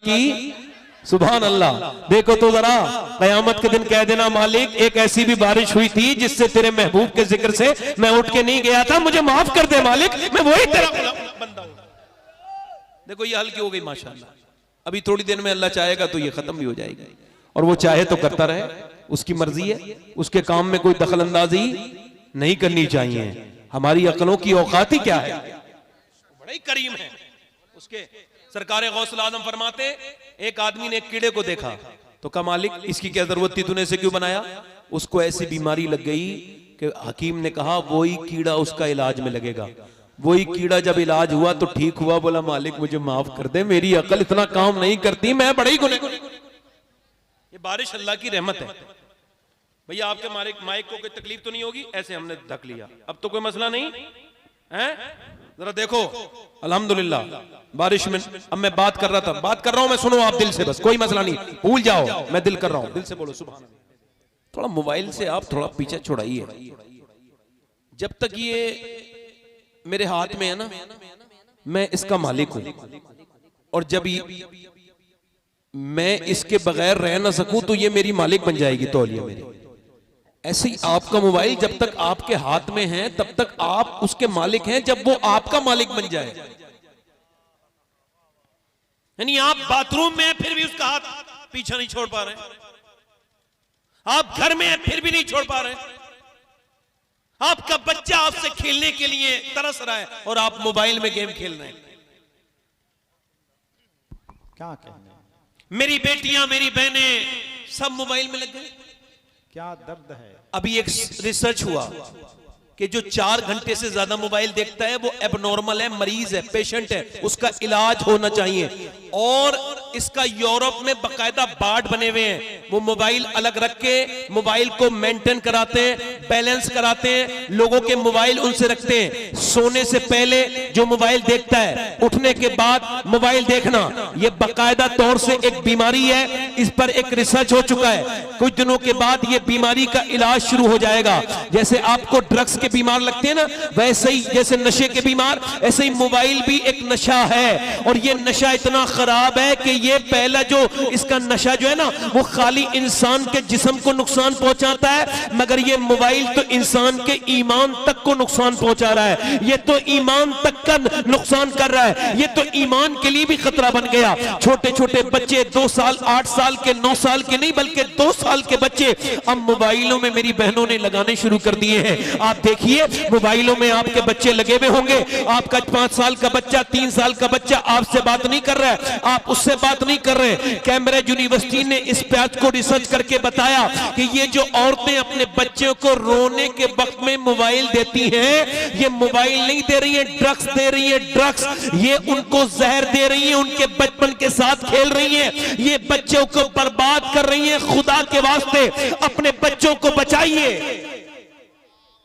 की सुभान अल्लाह। देखो तो जरा कयामत के दिन कह देना मालिक एक ऐसी भी बारिश हुई थी जिससे तेरे महबूब के जिक्र से मैं उठ के नहीं गया था, मुझे माफ कर दे मालिक, मैं वही तेरा बंदा हूं। देखो ये हल्की हो गई माशाअल्लाह। अभी थोड़ी देर में अल्लाह चाहेगा तो ये खत्म भी हो जाएगी, और वो चाहे तो करता रहे, उसकी मर्जी है। उसके काम में कोई दखल अंदाजी नहीं करनी चाहिए। हमारी अकलों की औकात ही क्या है, बड़ा ही करीम है। उसके सरकार गौसल आदम फरमाते एक आदमी ने एक कीड़े को देखा तो कहा मालिक इसकी क्या जरूरत थी, तूने इसे क्यों बनाया? उसको ऐसी बीमारी लग गई कि हकीम ने कहा वही कीड़ा उसका इलाज में लगेगा। वही कीड़ा जब इलाज हुआ तो ठीक हुआ, बोला मालिक मुझे माफ कर दे, मेरी अकल इतना काम नहीं करती, मैं बड़ा ही गुनहगार। ये बारिश अल्लाह की रहमत है। भैया आपके माइक को कोई तकलीफ तो नहीं होगी? ऐसे हमने ढक लिया, अब तो कोई मसला नहीं है। जरा देखो अल्हम्दुलिल्लाह बारिश में। अब मैं बात कर रहा था, बात कर रहा हूं मैं, सुनो आप दिल से, बस कोई मसला नहीं, भूल जाओ, मैं दिल कर रहा हूं, दिल से बोलो सुभान अल्लाह। थोड़ा मोबाइल से आप थोड़ा पीछे छुड़ाइए। जब तक ये मेरे हाथ में है ना, मैं इसका मालिक हूं, और जब मैं इसके बगैर रह ना सकूं तो ये मेरी मालिक बन जाएगी तौलिया मेरी। ऐसे ही आपका मोबाइल जब तक आपके हाथ में है तब तक आप उसके मालिक हैं, जब वो आपका मालिक बन जाए, यानी आप बाथरूम में फिर भी उसका हाथ पीछा नहीं छोड़ पा रहे, आप घर में फिर भी नहीं छोड़ पा रहे, आपका बच्चा आपसे खेलने के लिए तरस रहा है और आप मोबाइल में गेम खेल रहे हैं। क्या कहने, मेरी बेटियां मेरी बहनें सब मोबाइल में लग गए। क्या दर्द है। अभी एक रिसर्च हुआ कि जो 4 घंटे से ज्यादा मोबाइल देखता है वो एबनॉर्मल है, मरीज है, पेशेंट है, उसका इलाज होना चाहिए। और इसका यूरोप में बकायदा बार्ड बने हुए हैं, वो मोबाइल अलग रख के मोबाइल को मेंटेन कराते हैं, बैलेंस कराते हैं, लोगों के मोबाइल उनसे रखते हैं। सोने से पहले जो मोबाइल देखता है, उठने के बाद मोबाइल देखना, ये बकायदा तौर से एक बीमारी है। इस पर एक रिसर्च हो चुका है। कुछ दिनों के बाद ये बीमारी का इलाज शुरू हो जाएगा। जैसे आपको ड्रग्स के बीमार लगते हैं ना, वैसे ही जैसे नशे के बीमार, ऐसे ही मोबाइल भी एक नशा है। और ये नशा इतना खराब है कि ये पहला जो इसका नशा जो है ना, वो खाली इंसान के जिस्म को नुकसान पहुंचाता है, मगर ये मोबाइल तो इंसान के ईमान तक को नुकसान पहुंचा रहा है। ये तो ईमान तक का नुकसान कर रहा है, ये तो ईमान के लिए भी खतरा बन गया। छोटे छोटे बच्चे 2 साल 8 साल के 9 साल के नहीं बल्कि 2 साल के बच्चे अब मोबाइलों में मेरी बहनों ने लगाने शुरू कर दिए हैं। आप देखिए मोबाइलों में आपके बच्चे लगे हुए होंगे। आपका 5 साल का बच्चा 3 साल का बच्चा आपसे बात नहीं कर रहा है, आप उससे बात नहीं कर रहे। कैम्ब्रिज यूनिवर्सिटी ने इस बात को रिसर्च करके बताया कि ये जो औरतें अपने बच्चों को रोने के वक्त में मोबाइल देती हैं, ये मोबाइल नहीं दे रही है, ड्रग्स दे रही है, ड्रग्स। ये उनको जहर दे रही है, उनके बचपन के साथ खेल रही है, ये बच्चों को बर्बाद कर रही है। खुदा के वास्ते अपने बच्चों को बचाइए।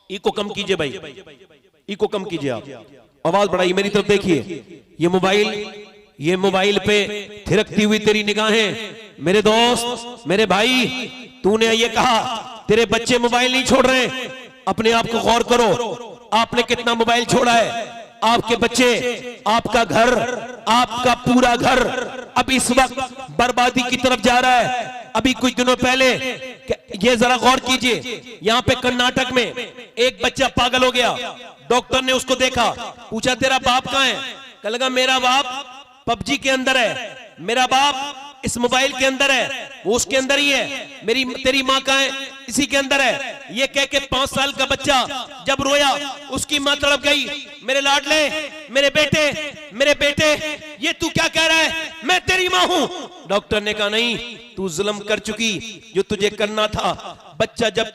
इको कम कीजिए भाई, इको कम कीजिए, आप आवाज बढ़ाइए, मेरी तरफ देखिए। ये मोबाइल पे थिरकती हुई तेरी निगाहें, मेरे दोस्त मेरे भाई, तूने ये कहा तेरे बच्चे मोबाइल नहीं छोड़ रहे, अपने आप को गौर करो, आपने कितना मोबाइल छोड़ा है। आपके बच्चे, आपका घर, आपका पूरा घर अब इस वक्त बर्बादी की तरफ जा रहा है। अभी कुछ दिनों पहले ये जरा गौर कीजिए, यहाँ पे कर्नाटक में एक बच्चा पागल हो गया। डॉक्टर ने उसको देखा, पूछा तेरा बाप कहाँ है? कहने लगा मेरा बाप पबजी के अंदर है, मेरा बाप इस मोबाइल के अंदर है, वो उसके अंदर ही है। तेरी माँ कहाँ है? इसी के अंदर है। ये कह के 5 साल का बच्चा जब रोया, उसकी माँ तड़प गई, मेरे लाडले, मेरे बेटे, ये तू क्या कह रहा है? मैं तेरी माँ हूं। डॉक्टर ने कहा नहीं, तू जुल्म कर चुकी, जो तुझे करना था। बच्चा जब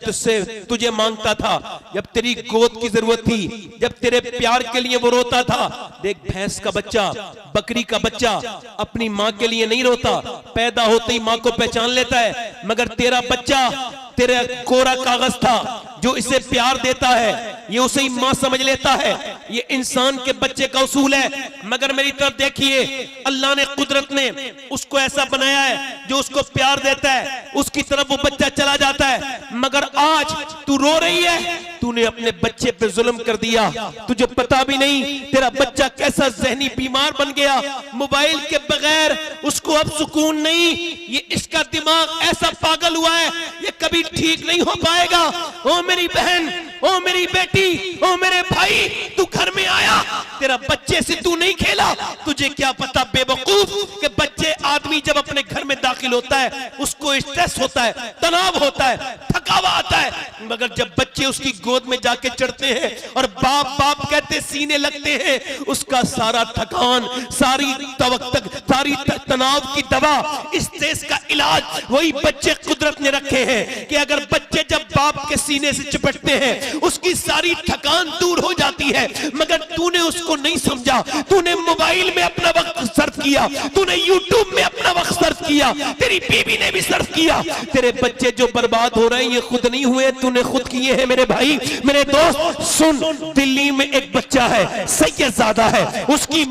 तुझे मांगता था, जब तेरी गोद की जरूरत थी, जब तेरे प्यार के लिए वो रोता था। देख भैंस का बच्चा, बकरी का बच्चा अपनी माँ के लिए नहीं रोता, पैदा होते ही माँ को पहचान लेता है। मगर तेरा बच्चा तेरा कोरा कागज था जो इसे प्यार देता है। ये उसे ही मां समझ लेता है। ये इंसान के बच्चे का उसूल है। मगर मेरी तरफ देखिए, अल्लाह ने कुदरत ने उसको ऐसा बनाया है जो उसको प्यार देता है, उसकी तरफ वो बच्चा चला जाता है। मगर आज तू रो रही है, तूने अपने बच्चे पे जुल्म कर दिया, तुझे पता भी नहीं तेरा बच्चा कैसा जहनी बीमार बन गया। मोबाइल के बगैर उसको अब सुकून नहीं। ये इसका दिमाग ऐसा पागल हुआ है, ये कभी ठीक नहीं हो पाएगा। ओ मेरी बहन, ओ मेरी बेटी, ओ मेरे भाई, तू घर में आया, तेरा बच्चे से तू नहीं खेला। तुझे क्या पता बेवकूफ कि बच्चे, आदमी जब अपने घर में दाखिल होता है उसको स्ट्रेस होता है, तनाव होता है, थकावा आता है। मगर जब बच्चे उसकी गोद में जाके चढ़ते हैं और बाप बाप कहते सीने लगते हैं, उसका सारा थकान, सारी तनाव की दवा, स्ट्रेस का इलाज वही बच्चे कुदरत ने रखे हैं कि अगर बच्चे जब बाप के सीने से चिपटते हैं उसकी सारी थकान दूर हो जाती है। मगर तूने उसको नहीं समझा, तूने मोबाइल में अपना वक्त सर्फ किया, तूने यूट्यूब में अपना वक्त सर्फ किया, तेरी बीवी ने भी सर्फ किया। तेरे बच्चे जो बर्बाद हो रहे हैं ये खुद नहीं हुए, तूने खुद किए हैं। मेरे भाई, मेरे दोस्त सुन, दिल्ली में एक बच्चा है, सैयदजादा है, उसकी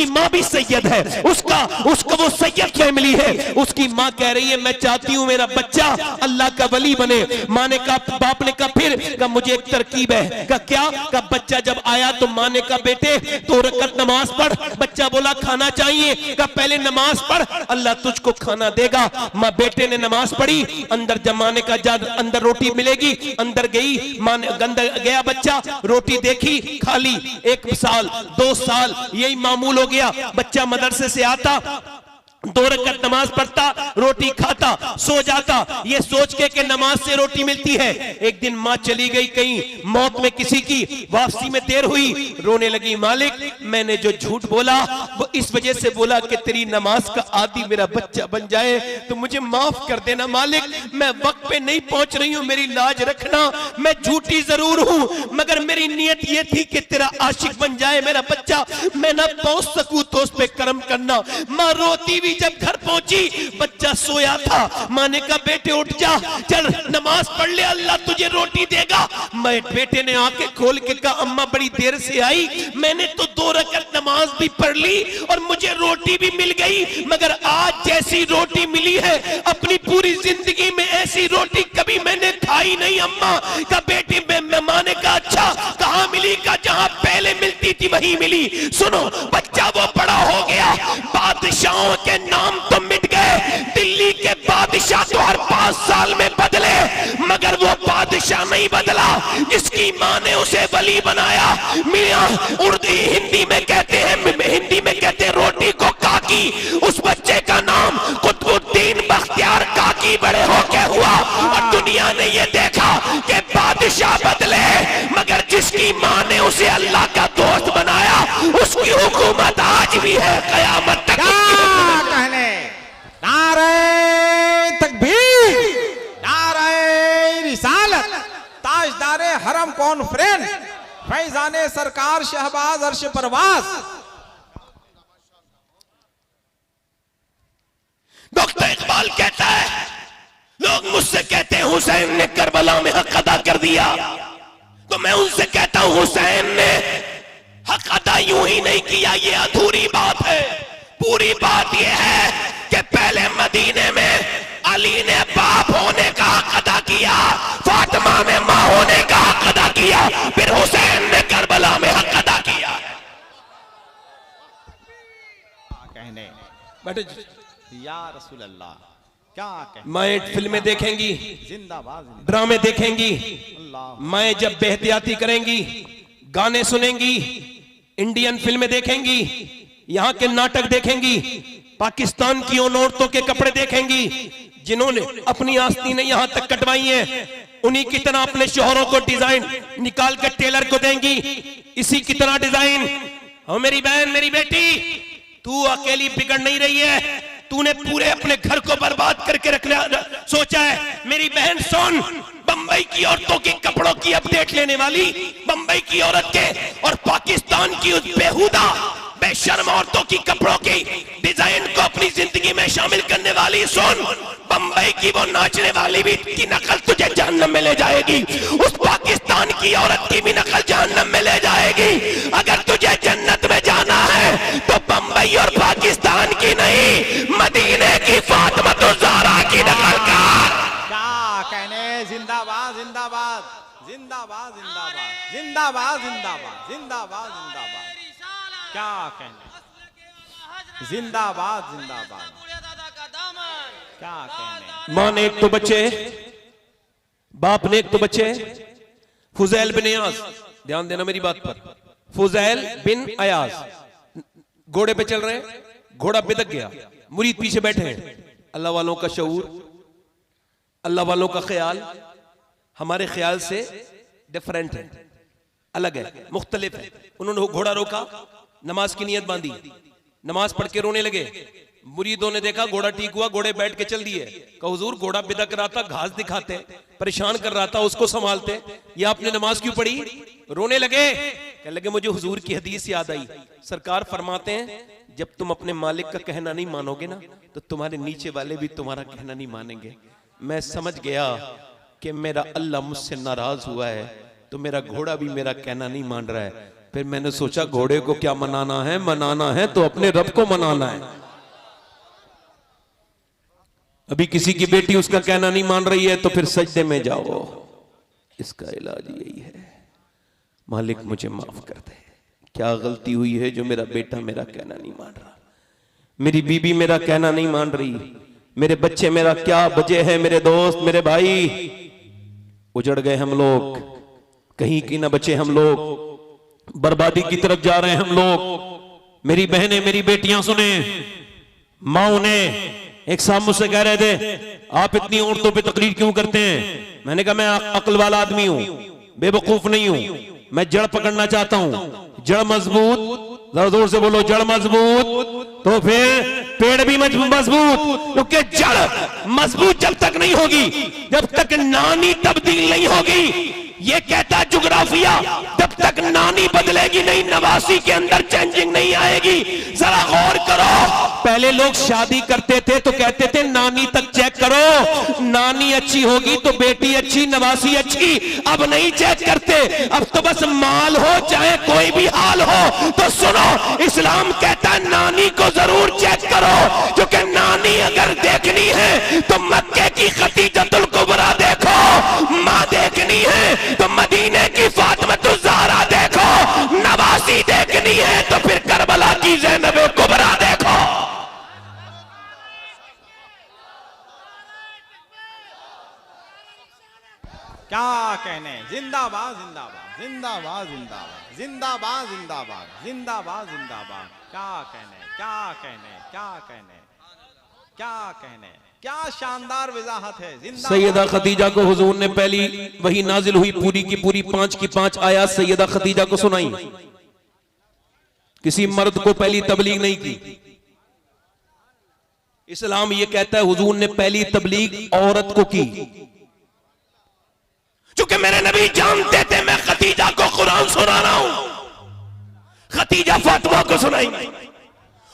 माँ भी सैयद है, उसका वो सैयद फैमिली है। उसकी माँ कह रही है मैं चाहती हूँ मेरा बच्चा अल्लाह का वली बने। माँ ने कहा, बाप ने कहा फिर? कहा मुझे एक तरकीब है। कहा क्या? कहा बच्चा जब आया तो माँ ने कहा बेटे 2 रकात नमाज पढ़। बच्चा बोला खाना चाहिए। कहा पहले नमाज पढ़, अल्लाह तुझको खाना देगा। माँ बेटे ने नमाज पढ़ी, अंदर जमाने का जा, अंदर रोटी मिलेगी। अंदर गई, माँ ने अंदर गया बच्चा, रोटी देखी, खाली। 1 साल 2 साल यही मामूल हो गया। बच्चा मदरसे से आता, 2 रकात नमाज पढ़ता, रोटी खाता, सो जाता, ये सोच के कि नमाज से रोटी मिलती है। एक दिन माँ चली गई कहीं, मौत में किसी की, वापसी में देर हुई, रोने लगी, मालिक मैंने जो झूठ बोला वो इस वजह से बोला कि तेरी नमाज का आदी मेरा बच्चा बन जाए, तो मुझे माफ कर देना मालिक, मैं वक्त पे नहीं पहुंच रही हूँ, मेरी लाज रखना। मैं झूठी जरूर हूँ मगर मेरी नीयत ये थी कि तेरा आशिक बन जाए मेरा बच्चा, मैं ना पहुंच सकूं तो उस पे करम करना। माँ रोती जब घर पहुंची, बच्चा सोया था। माँ ने कहा बेटे उठ जा, चल नमाज पढ़ ले, अल्लाह तुझे रोटी देगा। मैं बेटे ने आंखें खोल के कहा अम्मा बड़ी देर से आई, मैंने तो 2 रकात नमाज भी पढ़ ली और मुझे रोटी भी मिल गई, मगर आज जैसी रोटी मिली है अपनी पूरी जिंदगी में ऐसी रोटी कभी मैंने खाई नहीं अम्मा। का बेटी मैं माँ ने कहा अच्छा कहाँ मिली? का जहाँ पहले मिलती थी वहीं मिली। सुनो, बच्चा वो बड़ा हो गया, बादशाहों के नाम तो मिट गए, दिल्ली के बादशाह तो हर 5 साल में बदले, मगर वो बादशाह नहीं बदला जिसकी माँ ने उसे वली बनाया। मियां उर्दू हिंदी में कहते हैं रोटी को काकी। उस बच्चे का नाम कुतुबुद्दीन बख्तियार काकी बड़े होके हुआ और दुनिया ने ये देखा कि बादशाह बदले मगर जिसकी माँ ने उसे अल्लाह का दोस्त बनाया उसकी हुकूमत आज भी है, कयामत तक। कहने नारे तकबीर, नारे रिसालत, ताजदारे हरम कॉन्फ्रेंस, फैजाने सरकार शहबाज अर्श परवास। डॉक्टर इकबाल कहता है, लोग मुझसे कहते हैं हुसैन ने करबला में हक अदा कर दिया, तो मैं उनसे कहता हूं हुसैन ने हक अदा यूं ही नहीं किया, ये अधूरी बात है। पूरी बात यह है कि पहले मदीने में अली ने बाप होने का हक अदा किया, फातिमा ने मां होने का हक अदा किया, फिर हुसैन ने करबला में हक अदा किया। कहने बैठे या रसूल अल्लाह, क्या कहने? माएँ फिल्में देखेंगी, जिंदाबाद, ड्रामे देखेंगी, अल्लाह माएँ जब बेहतियाती करेंगी, गाने सुनेंगी, इंडियन फिल्में देखेंगी, यहाँ के नाटक देखेंगी, पाकिस्तान की उन औरतों के कपड़े देखेंगी जिन्होंने अपनी आस्तीनें यहाँ तक कटवाई हैं, उन्हीं की तरह अपने शोहरों को डिजाइन निकाल कर टेलर को देंगी, इसी की तरह डिजाइन। और मेरी बहन, मेरी बेटी, तू अकेली बिगड़ नहीं रही है, तूने पूरे अपने घर को बर्बाद करके सोचा है। मेरी बहन सुन, बंबई की औरतों के कपड़ों की अपडेट लेने वाली, बंबई की औरत के और पाकिस्तान की उस बेहुदा बेशर्म औरतों की कपड़ों की डिजाइन को अपनी जिंदगी में शामिल करने वाली सुन, बंबई की वो नाचने वाली भी की नकल तुझे जहन्नम में ले जाएगी, उस पाकिस्तान की औरत की भी नकल जहन्नम में ले जाएगी। अगर तुझे जन्नत में जाना है तो बंबई और पाकिस्तान की नहीं, मदीने की फातिमा ज़हरा की नकल कर। क्या कहने, जिंदाबाद जिंदाबाद जिंदाबाद जिंदाबाद जिंदाबाद जिंदाबाद जिंदाबाद जिंदाबाद, क्या कहने, जिंदाबाद जिंदाबाद, क्या कहने। मां ने एक तो बच्चे, बाप ने एक तो बच्चे। फुजैल बिन अयाज, ध्यान देना मेरी बात पर, फुजैल बिन अयाज घोड़े पे चल रहे हैं, घोड़ा बिदक गया, मुरीद पीछे बैठे हैं। अल्लाह वालों का शऊर, अल्लाह वालों का ख्याल हमारे ख्याल से डिफरेंट है, अलग है, मुख्तलिफ है। उन्होंने घोड़ा रोका, नमाज की नियत बांधी, नमाज पढ़ के रोने लगे। मुरीदों ने देखा घोड़ा ठीक हुआ, घोड़े बैठ के चल दिए। कहा हुजूर घोड़ा बिदक रहा था, घास दिखाते, परेशान कर रहा था, उसको संभालते, ये आपने नमाज क्यों पढ़ी? रोने लगे। कहने लगे मुझे हुजूर की हदीस याद आई, सरकार फरमाते हैं जब तुम अपने मालिक का कहना नहीं मानोगे ना तो तुम्हारे नीचे वाले भी तुम्हारा कहना नहीं मानेंगे। मैं समझ गया कि मेरा अल्लाह मुझसे नाराज हुआ है तो मेरा घोड़ा भी मेरा कहना नहीं मान रहा है। फिर मैंने सोचा घोड़े को क्या मनाना है, मनाना है तो अपने रब को मनाना है। अभी किसी की बेटी उसका कहना नहीं मान रही है तो फिर सजदे में जाओ, इसका इलाज यही है, मालिक मुझे माफ कर दे, क्या गलती हुई है जो मेरा बेटा मेरा कहना नहीं मान रहा, मेरी बीबी मेरा कहना नहीं मान रही, मेरे बच्चे मेरा क्या वजह है, मेरे दोस्त मेरे भाई उजड़ गए हम लोग, कहीं की ना बचे हम लोग, बर्बादी की तरफ जा रहे हैं हम लोग। मेरी बहनें मेरी बेटियां सुने, माँ ने एक साहब मुझसे कह रहे थे आप इतनी औरतों पे तकरीर क्यों करते हैं? मैंने कहा मैं अक्ल वाला आदमी हूं, बेवकूफ नहीं हूं, मैं जड़ पकड़ना चाहता हूं। जड़ मजबूत, जरा जोर से बोलो, जड़ मजबूत तो फिर पेड़ भी मजबूत, क्योंकि जड़ मजबूत जब तक नहीं होगी, जब तक नानी तब्दील नहीं होगी, ये कहता जुग्राफिया, जब तक नानी बदलेगी नहीं नवासी के अंदर चेंजिंग नहीं आएगी। जरा गौर करो, पहले लोग शादी करते थे तो कहते थे नानी तक चेक करो, नानी अच्छी होगी तो बेटी अच्छी, नवासी अच्छी। अब नहीं चेक करते, अब तो बस माल हो चाहे कोई भी हाल हो। तो सुनो, इस्लाम कहता है नानी को जरूर चेक करो, क्योंकि नानी अगर देखनी है तो मक्के की खतीजतुल कुबरा देखो, माँ देखनी है तो मदीने की फातिमा ज़हरा देखो, नवासी देखनी है तो फिर करबला की ज़ैनब कुबरा देखो। क्या कहने, जिंदाबाद जिंदाबाद जिंदाबाद जिंदाबाद जिंदाबाद जिंदाबाद जिंदाबाद जिंदाबाद, क्या कहने, क्या कहने, क्या कहने, क्या कहने, क्या शानदार वजाहत है। सैयदा खदीजा को हुजूर ने पहली वही नाजिल हुई पूरी की पूरी 5 की 5 आयत सैयदा खदीजा को सुनाई, किसी मर्द को पहली तबलीग नहीं की। इस्लाम ये कहता है हुजूर ने पहली तबलीग औरत को की, क्योंकि मेरे नबी जानते थे मैं खदीजा को कुरान सुना रहा हूं। खदीजा फातिमा को सुनाएंगी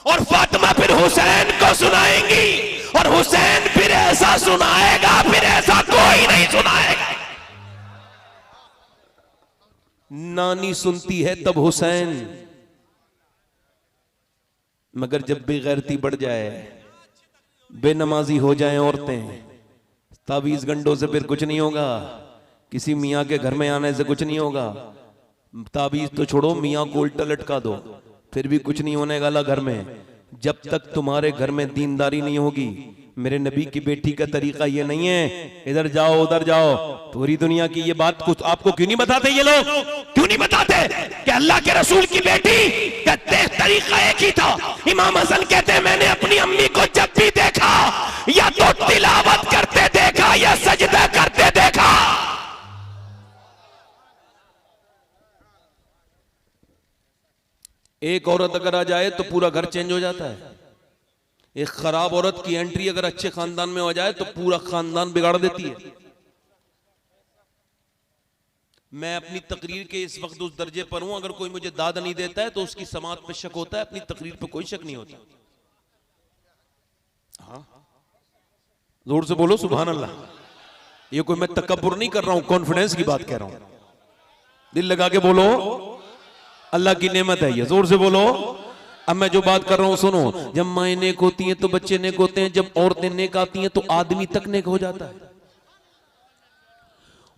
और फातिमा फिर हुसैन को सुनाएंगी और हुसैन फिर ऐसा सुनाएगा फिर ऐसा कोई नहीं सुनाएगा। नानी सुनती है तब हुसैन, मगर जब बेगैरती बढ़ जाए, बेनमाजी हो जाएं औरतें, तावीज गंडों से फिर कुछ नहीं होगा, किसी मियाँ के घर में आने से कुछ नहीं होगा। ताबीज तो छोड़ो, मियाँ को उल्टा लटका दो फिर भी कुछ नहीं होने वाला घर में। जब तक तुम्हारे घर में दीनदारी नहीं होगी, मेरे नबी की बेटी का तरीका ये नहीं है इधर जाओ उधर जाओ। पूरी दुनिया की ये बात कुछ आपको क्यों नहीं बताते ये लोग? क्यों नहीं बताते कि अल्लाह के रसूल की बेटी कहते तरीका एक ही था। इमाम हसन कहते हैं मैंने अपनी अम्मी को जब भी देखा या तो तिलावत करते देखा या सजदा करते देखा। एक औरत अगर आ जाए तो पूरा घर चेंज हो जाता है। एक खराब औरत की एंट्री अगर अच्छे खानदान में हो जाए तो पूरा खानदान बिगाड़ देती है। मैं अपनी तकरीर के इस वक्त उस दर्जे पर हूं, अगर कोई मुझे दाद नहीं देता है तो उसकी समात पे शक होता है, अपनी तकरीर पे कोई शक नहीं होता। हाँ, जोर से बोलो सुभान अल्लाह। ये कोई मैं तकब्बुर नहीं कर रहा हूं, कॉन्फिडेंस की बात कह रहा हूं। दिल लगा के बोलो, अल्लाह की नेमत है ये, जोर से बोलो। अब मैं जो बात कर रहा हूं सुनो, जब माएं नेक होती हैं तो बच्चे नेक होते हैं, जब औरतें नेक आती हैं तो आदमी तक नेक हो जाता है।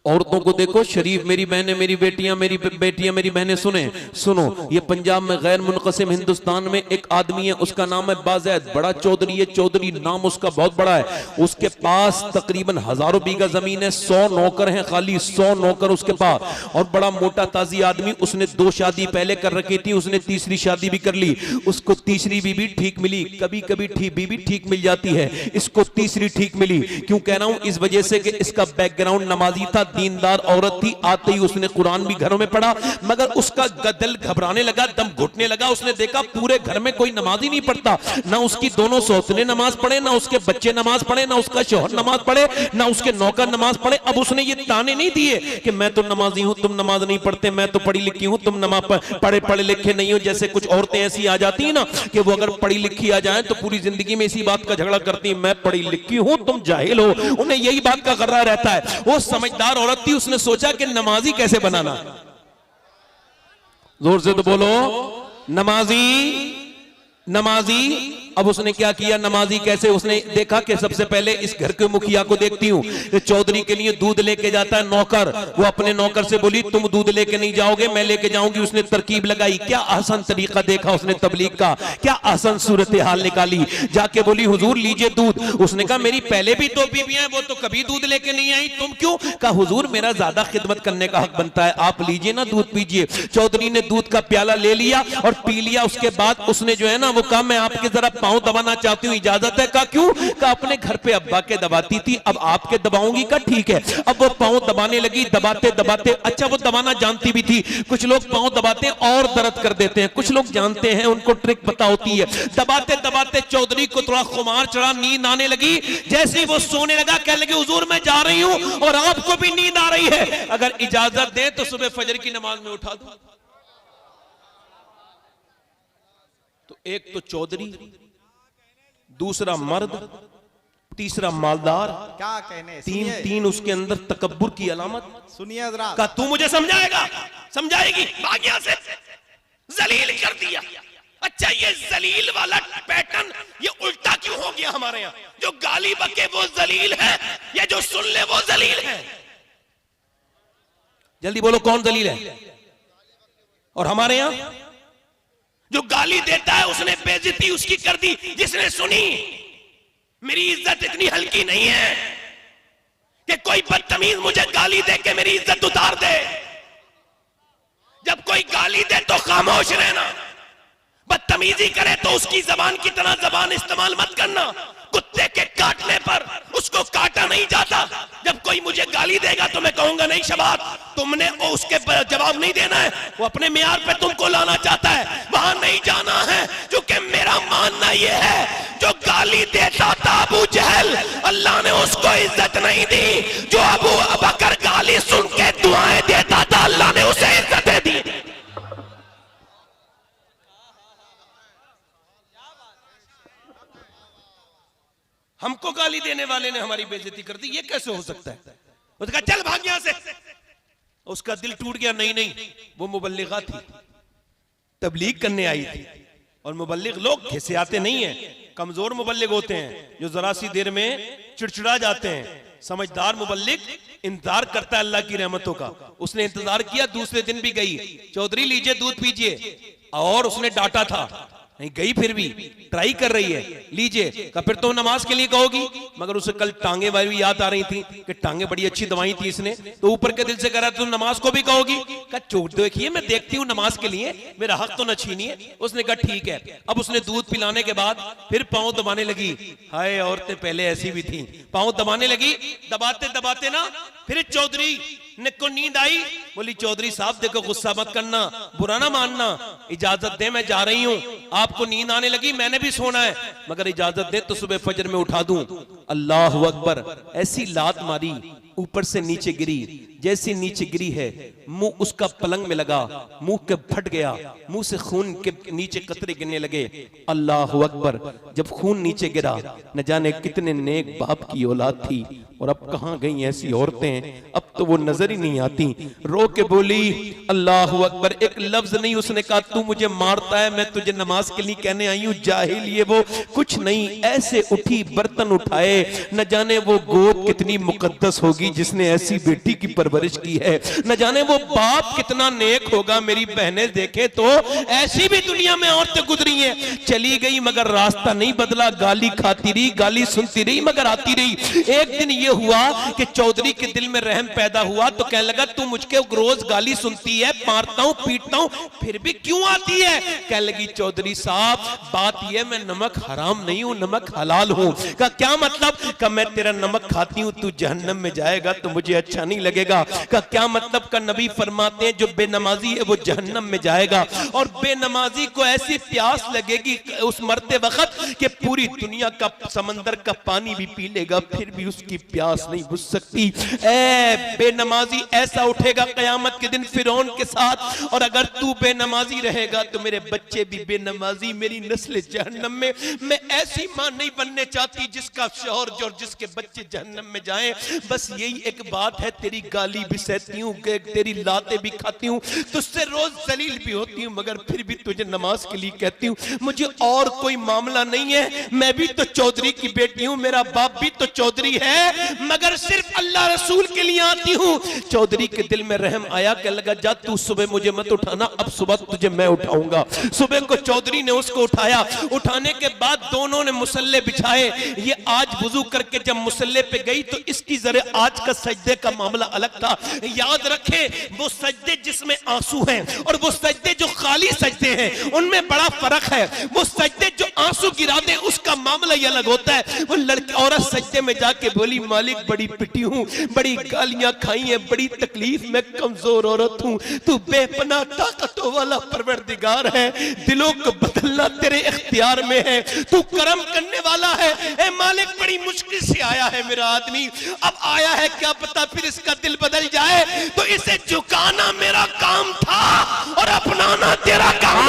औरतों को देखो, शरीफ मेरी बहनें, मेरी बेटियां, मेरी बहनें, सुनो, ये पंजाब में गैर मुनक़सिम हिंदुस्तान में एक आदमी है, उसका नाम है बाज़ैद, बड़ा चौधरी है, चौधरी नाम उसका बहुत बड़ा है। उसके पास तकरीबन हजारों बीघा जमीन है, 100 नौकर हैं, खाली 100 नौकर उसके पास, और बड़ा मोटा ताजी आदमी। उसने 2 शादी पहले कर रखी थी, उसने तीसरी शादी भी कर ली। उसको तीसरी बीवी ठीक मिली, कभी कभी बीवी ठीक मिल जाती है, इसको तीसरी ठीक मिली। क्यों कह रहा हूं? इस वजह से कि इसका बैकग्राउंड नमाजी था, दीनदार औरत थी। आते ही उसने कुरान भी घरों में पढ़ा, मगर उसका दिल घबराने लगा, दम घुटने लगा। उसने देखा पूरे घर में कोई नमाज ही नहीं पढ़ता, ना उसकी दोनों सौतने नमाज पढ़े, ना उसके बच्चे नमाज पढ़े, ना उसका शौहर नमाज पढ़े, ना उसके नौकर नमाज पढ़े। अब उसने ये ताने नहीं दिए कि मैं तो नमाजी हूं, तुम नमाज नहीं पढ़ते, मैं तो पढ़ी लिखी हूं, तुम नमाज पढ़े लिखे नहीं हो। जैसे कुछ औरतें ऐसी आ जाती है ना कि वो अगर पढ़ी लिखी आ जाए तो पूरी जिंदगी में इसी बात का झगड़ा करती है, मैं पढ़ी लिखी हूं, तुम जाहिल हो। उन्हें यही बात का गर्रा रहता है। वो समझदार औरत थी, उसने सोचा कि नमाजी कैसे बनाना। जोर से तो बोलो, नमाजी। अब उसने क्या किया, नमाजी कैसे? उसने देखा कि सबसे पहले इस घर के मुखिया को देखती हूं, चौधरी के लिए दूध लेके जाता है नौकर। वो अपने नौकर से बोली तुम दूध लेके नहीं जाओगे, मैं लेके जाऊंगी। उसने तरकीब लगाई, क्या आसान तरीका देखा उसने तबलीग का, क्या आसान सूरत हाल निकाली। जाके बोली हुजूर लीजिए दूध। उसने कहा मेरी पहले भी 2 बीवियां हैं, वो तो कभी दूध लेके नहीं आई, तुम क्यों? कहा हुजूर मेरा ज्यादा खिदमत करने का हक बनता है, आप लीजिए ना दूध पीजिए। चौधरी ने दूध का प्याला ले लिया और पी लिया। उसके बाद उसने जो है ना वो कहा मैं आपके जरा पांव दबाना चाहती हूँ, इजाजत है? कहा क्यों? कहा अपने घर पे अब्बा के दबाती थी, अब आपके दबाऊंगी। का ठीक है। अब वो पांव दबाने लगी, दबाते दबाते, अच्छा वो दबाना जानती भी थी। कुछ लोग पांव दबाते और दर्द कर देते हैं, कुछ लोग जानते हैं, उनको ट्रिक पता होती है। दबाते दबाते चौधरी को थोड़ा खुमार चढ़ा, नींद आने लगी। जैसे ही वो सोने लगा कहने लगी हुजूर मैं जा रही हूं और आपको भी नींद आ रही है, अगर इजाजत दे तो सुबह फजर की नमाज में उठा दूं। तो एक तो चौधरी, दूसरा मर्द, तीसरा मालदार, क्या कहने, तीन उसके अंदर तकब्बुर की अलामत। सुनिए हजरात। का तू मुझे समझाएगा, समझाएगी, भाग यहां से, जलील कर दिया। अच्छा ये जलील वाला पैटर्न ये उल्टा क्यों हो गया हमारे यहाँ? जो गाली बके वो जलील है, या जो सुन ले वो जलील है? जल्दी बोलो कौन जलील है? और हमारे यहाँ जो गाली देता है उसने बेइज्जती उसकी कर दी, जिसने सुनी। मेरी इज्जत इतनी हल्की नहीं है कि कोई बदतमीज मुझे गाली दे के मेरी इज्जत उतार दे। जब कोई गाली दे तो खामोश रहना, बदतमीजी करे तो उसकी जबान की तरह जबान इस्तेमाल मत करना। कुत्ते के काटने पर उसको काटा नहीं जाता। जब कोई मुझे गाली देगा तो मैं कहूंगा नहीं शबात, तुमने उसके जवाब नहीं देना है, वो अपने मियार पे तुमको लाना चाहता है, वहां नहीं जाना है। क्योंकि मेरा मानना यह है जो गाली देता था अबू जहल, अल्लाह ने उसको इज्जत नहीं दी। जो अबू बकर गाली सुन के दुआएं देता था, अल्लाह ने उसे इज्जतें दी। हमको गाली देने वाले ने हमारी बेइज्जती कर दी, ये कैसे हो सकता है? उसने कहा चल भाग यहां से। उसका दिल टूट गया। नहीं, वो मुबल्लिगा थी, तबलीग करने आई थी। और मुबल्लिग लोग घिसे आते नहीं है, कमजोर मुबल्लिग होते हैं जो जरा सी देर में चिड़चिड़ा जाते हैं। समझदार मुबल्लिग इंतजार करता है अल्लाह की रहमतों का। उसने इंतजार किया, दूसरे दिन भी गई, चौधरी लीजिए दूध पीजिए, और उसने डांटा था, नहीं गई, फिर भी ट्राई कर रही है, लीजिए। का फिर तो नमाज के लिए कहोगी, मगर उसे कल टांगे वाली भी याद आ रही थी कि टांगे बड़ी अच्छी दवाई थी इसने, तो ऊपर के दिल से कह रहा तुम नमाज को भी कहोगी। का चोट देखिए मैं देखती हूँ नमाज के लिए, मेरा हक तो न छीनिए। उसने कहा ठीक है। अब उसने दूध पिलाने के बाद फिर पांव दबाने लगी। हाय औरतें पहले ऐसी भी थी, पांव दबाने लगी, दबाते दबाते ना फिर चौधरी को नींद आई, बोली चौधरी साहब देखो गुस्सा मत करना, बुरा ना मानना, इजाजत दे मैं जा रही हूं। आपको नींद आने लगी, मैंने भी सोना है, मगर इजाजत दे तो सुबह फजर में उठा दूं। अल्लाह अकबर। ऐसी लात मारी, ऊपर से नीचे गिरी, जैसी नीचे गिरी है मुंह उसका पलंग में लगा, मुंह के फट गया, मुंह से खून के नीचे कतरे गिरने लगे। अल्लाह अकबर। जब खून नीचे गिरा, न जाने कितने नेक बाप की औलाद थी, और अब कहां गई ऐसी औरतें, अब तो वो नजर ही नहीं आती। रो के बोली अल्लाह अकबर। एक लफ्ज नहीं उसने कहा तू मुझे मारता है, मैं तुझे नमाज के लिए कहने आई हूं, जाहिल ये वो कुछ नहीं। ऐसे उठी, बर्तन उठाए, न जाने वो गोद कितनी मुकद्दस होगी जिसने ऐसी बेटी की परवरिश की है, न जाने वो बाप कितना नेक होगा। मेरी बहनें देखे तो ऐसी भी दुनिया में औरतें गुजरी हैं। चली गई मगर रास्ता नहीं बदला, गाली खाती रही, गाली सुनती रही मगर आती रही। एक दिन ये हुआ कि चौधरी के दिल में रहम पैदा हुआ, तो कहने लगा तू मुझके रोज गाली सुनती है, मारता हूं पीटता हूं, फिर भी क्यों आती है? कहने लगी चौधरी साहब बात यह मैं नमक हराम नहीं हूं, नमक हलाल हूं। का क्या मतलब? का मैं तेरा नमक खाती हूं, तू जहन्नम में जाएगा तो मुझे अच्छा नहीं लगेगा। का क्या मतलब? का नबी फरमाते हैं जो बेनमाजी है वो जहन्नम में जाएगा, और बेनमाजी को ऐसी प्यास लगेगी उस मरते वक्त कि पूरी दुनिया का समंदर का पानी भी पी लेगा, फिर भी उसकी प्यास नहीं बुझ सकती। ए बेनमाजी ऐसा उठेगा कयामत के दिन फिरौन के साथ, और अगर तू बेनमाजी रहेगा तो मेरे बच्चे भी बेनमाजी, मेरी नस्ल जहन्नम में। मैं ऐसी मां नहीं बनने चाहती जिसका शौहर जो जिसके बच्चे जहन्नम में जाएं। बस यही एक बात है, तेरी गाली भी सहती हूँ, तेरी लाते भी खाती हूँ, तुझसे रोज जलील भी होती हूँ, मगर फिर भी तुझे नमाज के लिए कहती हूँ। मुझे और कोई मामला नहीं है, मैं भी तो चौधरी की बेटी हूँ, मेरा बाप भी तो चौधरी है, मगर सिर्फ अल्लाह रसूल के लिए आती हूँ। चौधरी के दिल में रहम आया, कह लगा जा तू सुबह मुझे मत उठाना, अब सुबह तुझे मैं उठाऊंगा। सुबह को चौधरी ने उसको उठाया, उठाने के बाद दोनों ने मुसल्ले बिछाए। ये आज वुजू करके जब मुसल्ले पे गई तो इसकी जरा आज का सजदे का मामला अलग था। याद रखे वो सजदे जिसमें आंसू हैं और वो सजदे जो खाली सजदे हैं उनमें बड़ा फर्क है। वो सजदे जो आंसू गिरा दे उसका मामला ही अलग होता है। वो लड़की औरत सजदे में जाके बोली मालिक बड़ी पिटी हूँ, बड़ी गालियां खाई हैं, बड़ी तकलीफ में, कमजोर औरत हूँ, तू बेपनाह ताकतों वाला परवरदिगार है, दिलों को बदलना तेरे इख्तियार में है, तू करम करने वाला है। ए मालिक बड़ी मुश्किल से आया है मेरा आदमी, अब आया है क्या पता फिर इसका दिल बदल जाए, तो इसे झुकाना मेरा काम था और अपनाना तेरा काम।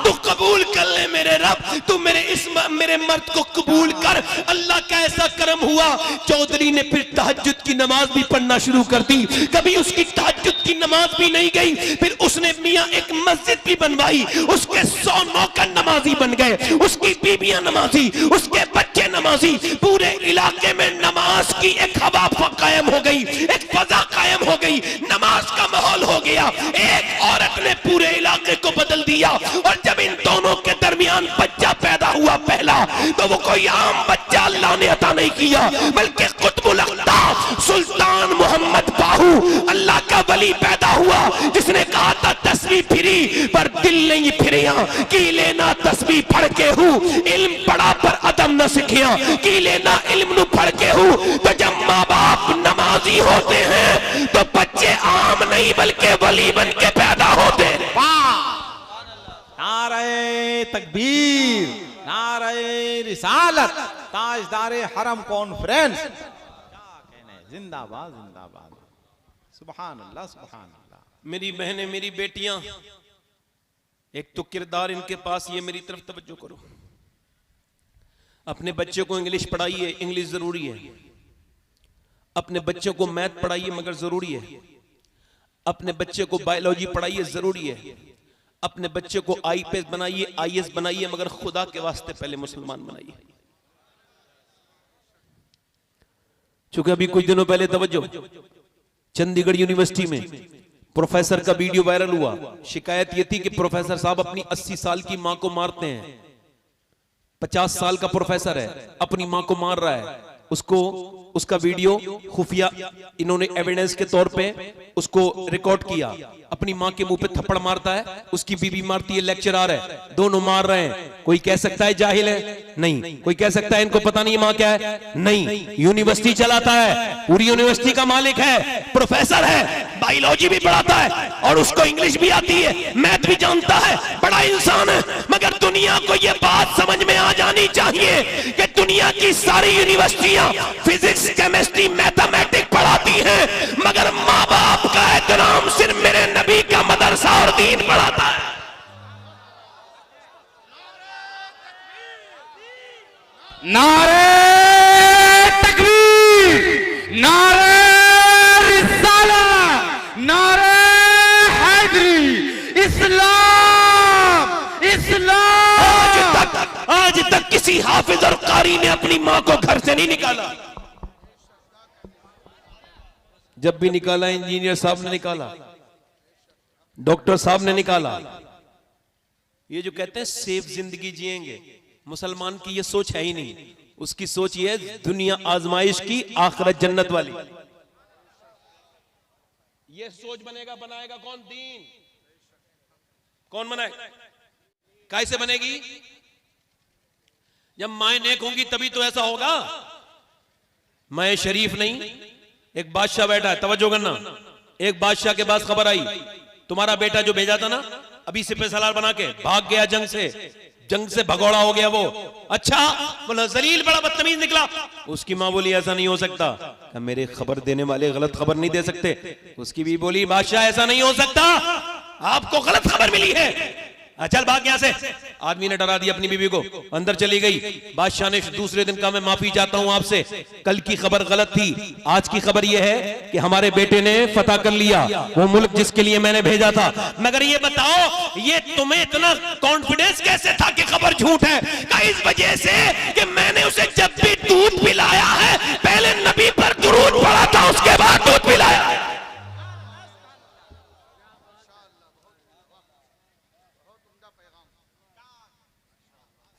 तू कबूल कर ले मेरे रब, तू मेरे मर्द को कबूल कर। अल्लाह का ऐसा करम हुआ, चौधरी ने फिर तहज्जुद की नमाज भी पढ़ना शुरू कर दी। कभी उसकी तहज्जुद की नमाज भी नहीं गई, फिर उसने मियां एक मस्जिद भी बनवाई, उसके 100 नौकर नमाजी बन गए, उसकी बीबियां नमाजी, उसके बच्चे नमाजी, पूरे इलाके में नमाज की एक हवा कायम हो गई, एक फजा कायम हो गई, नमाज का माहौल हो गया। एक औरत ने पूरे इलाके को बदल दिया। और जब इन दोनों के दरमियान बच्चा पैदा हुआ पहला, तो वो कोई आम बच्चा अल्लाह ने अता नहीं किया, बल्कि कुतुबुल अक़ताब सुल्तान मोहम्मद बाहू अल्लाह का वली पैदा हुआ, जिसने कहा था तस्बीह फिरी पर दिल नहीं फिरिया, की लेना तस्बीह पढ़ के हूँ, इल्म पढ़ा पर अदम न सीखिया, की लेना इल्म नु पढ़ के हूँ। तो जब माँ बाप नमाजी होते हैं तो बच्चे आम नहीं बल्कि वली बन के पैदा होते हैं। नारे तकबीर, नारे रिसालत, ताजदारे हरम कॉन्फ्रेंस, क्या कहने, जिंदाबाद जिंदाबाद, सुभान अल्लाह सुभान अल्लाह। मेरी बहनें, मेरी बेटियां, एक तो किरदार इनके पास, ये मेरी तरफ तवज्जो करो। अपने बच्चे को इंग्लिश पढ़ाइए, इंग्लिश जरूरी है। अपने बच्चे को मैथ पढ़ाइए मगर जरूरी है। अपने बच्चे को बायोलॉजी पढ़ाइए, जरूरी है। अपने बच्चे को आईपीएस बनाइए, आईएएस बनाइए, मगर खुदा के वास्ते पहले मुसलमान बनाइए। चूंकि अभी कुछ दिनों पहले तवज्जो, चंडीगढ़ यूनिवर्सिटी में प्रोफेसर का वीडियो वायरल हुआ। शिकायत यह थी कि प्रोफेसर साहब अपनी 80 साल की मां को मारते हैं। 50 साल का प्रोफेसर है, अपनी मां को मार रहा है। उसका वीडियो खुफिया इन्होंने एविडेंस के तौर पे उसको रिकॉर्ड किया अपनी माँ के मुंह पे थप्पड़ मारता है, उसकी बीवी मारती है, लेक्चरर है, दोनों मार रहे हैं। कोई कह सकता है जाहिल है? नहीं। कोई कह सकता है इनको पता नहीं माँ क्या है? नहीं। यूनिवर्सिटी चलाता है, पूरी यूनिवर्सिटी का मालिक है, प्रोफेसर है, बायोलॉजी भी पढ़ाता है और उसको इंग्लिश भी आती है, मैथ भी जानता है, बड़ा इंसान है। मगर दुनिया को यह बात समझ में आ जानी चाहिए कि दुनिया की सारी यूनिवर्सिटियां फिजिक्स, केमिस्ट्री, मैथमेटिक्स पढ़ाती हैं, मगर माँ बाप का एहतराम सिर्फ मेरे नबी का मदरसा और दीन पढ़ाता है। नारे तकबीर, नारे रिसाला, नारे हैदरी, इस्लाम, इस्लाम। आज तक किसी हाफिज और कारी ने अपनी मां को घर से नहीं निकाला। जब भी निकाला इंजीनियर साहब ने निकाला, डॉक्टर साहब ने निकाला। ये जो कहते हैं सेफ जिंदगी जिएंगे, मुसलमान की ये सोच है ही नहीं। उसकी सोच ये है दुनिया आजमाइश की, आखिरत जन्नत वाली। ये सोच बनेगा, बनाएगा कौन? दीन। कौन बनाएगा? कैसे बनेगी? जब माए नेक होंगी तभी तो ऐसा होगा। मैं शरीफ नहीं, एक बादशाह बैठा है, तवज्जो करना। एक बादशाह के पास खबर आई, तुम्हारा बेटा जो भेजा था ना अभी सिपह सलार बना के, भाग गया जंग से भगोड़ा हो गया वो। अच्छा, बोला जलील बड़ा बदतमीज निकला। उसकी मां बोली ऐसा नहीं हो सकता। मेरे खबर देने वाले गलत खबर नहीं दे सकते। उसकी भी बोली बादशाह ऐसा नहीं हो सकता, आपको गलत खबर मिली है, चल भाग यहां से। आदमी ने डरा दिया अपनी बीवी को, अंदर चली गई। बादशाह ने दूसरे दिन कहा मैं माफी चाहता हूं आपसे, कल की खबर गलत थी, आज की खबर यह है कि हमारे बेटे ने फतह कर लिया वो मुल्क जिसके लिए मैंने भेजा था। मगर ये बताओ, ये तुम्हें इतना कॉन्फिडेंस कैसे था कि खबर झूठ है? इस वजह से कि मैंने उसे जब भी दूध पिलाया है पहले नबी पर दुरूद पढ़ा था, उसके बाद दूध पिलाया है।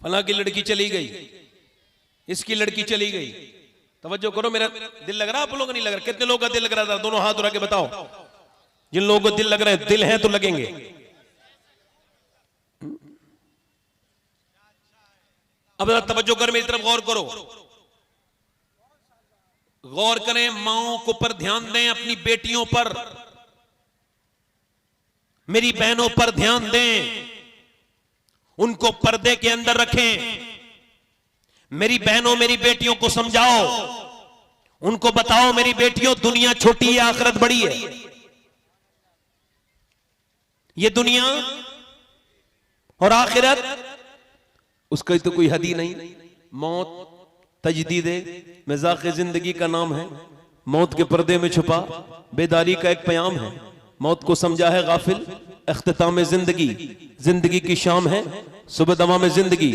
फला की लड़की चली गई, इसकी लड़की चली गई। तवज्जो करो, मेरा दिल लग रहा, आप लोगों को नहीं लग रहा? कितने लोगों का दिल लग रहा था? दोनों हाथ उठा के बताओ जिन लोगों को दिल लग रहा है। दिल है तो लगेंगे। अब जरा तवज्जो कर, मेरी तरफ गौर करो, गौर करें। माओं को पर ध्यान दें, अपनी बेटियों पर, मेरी बहनों पर ध्यान दें, उनको पर्दे के अंदर रखें। मेरी बहनों, मेरी बेटियों को समझाओ, उनको बताओ मेरी बेटियों दुनिया छोटी है, आखिरत बड़ी है। ये दुनिया और आखिरत, उसका तो कोई हद ही नहीं। मौत तजदीद मिजाक जिंदगी का नाम है, मौत के पर्दे में छुपा बेदारी का एक प्याम है। मौत को समझा है गाफिल, इख्तिताम जिंदगी, जिंदगी की शाम है, सुबह दवा में जिंदगी।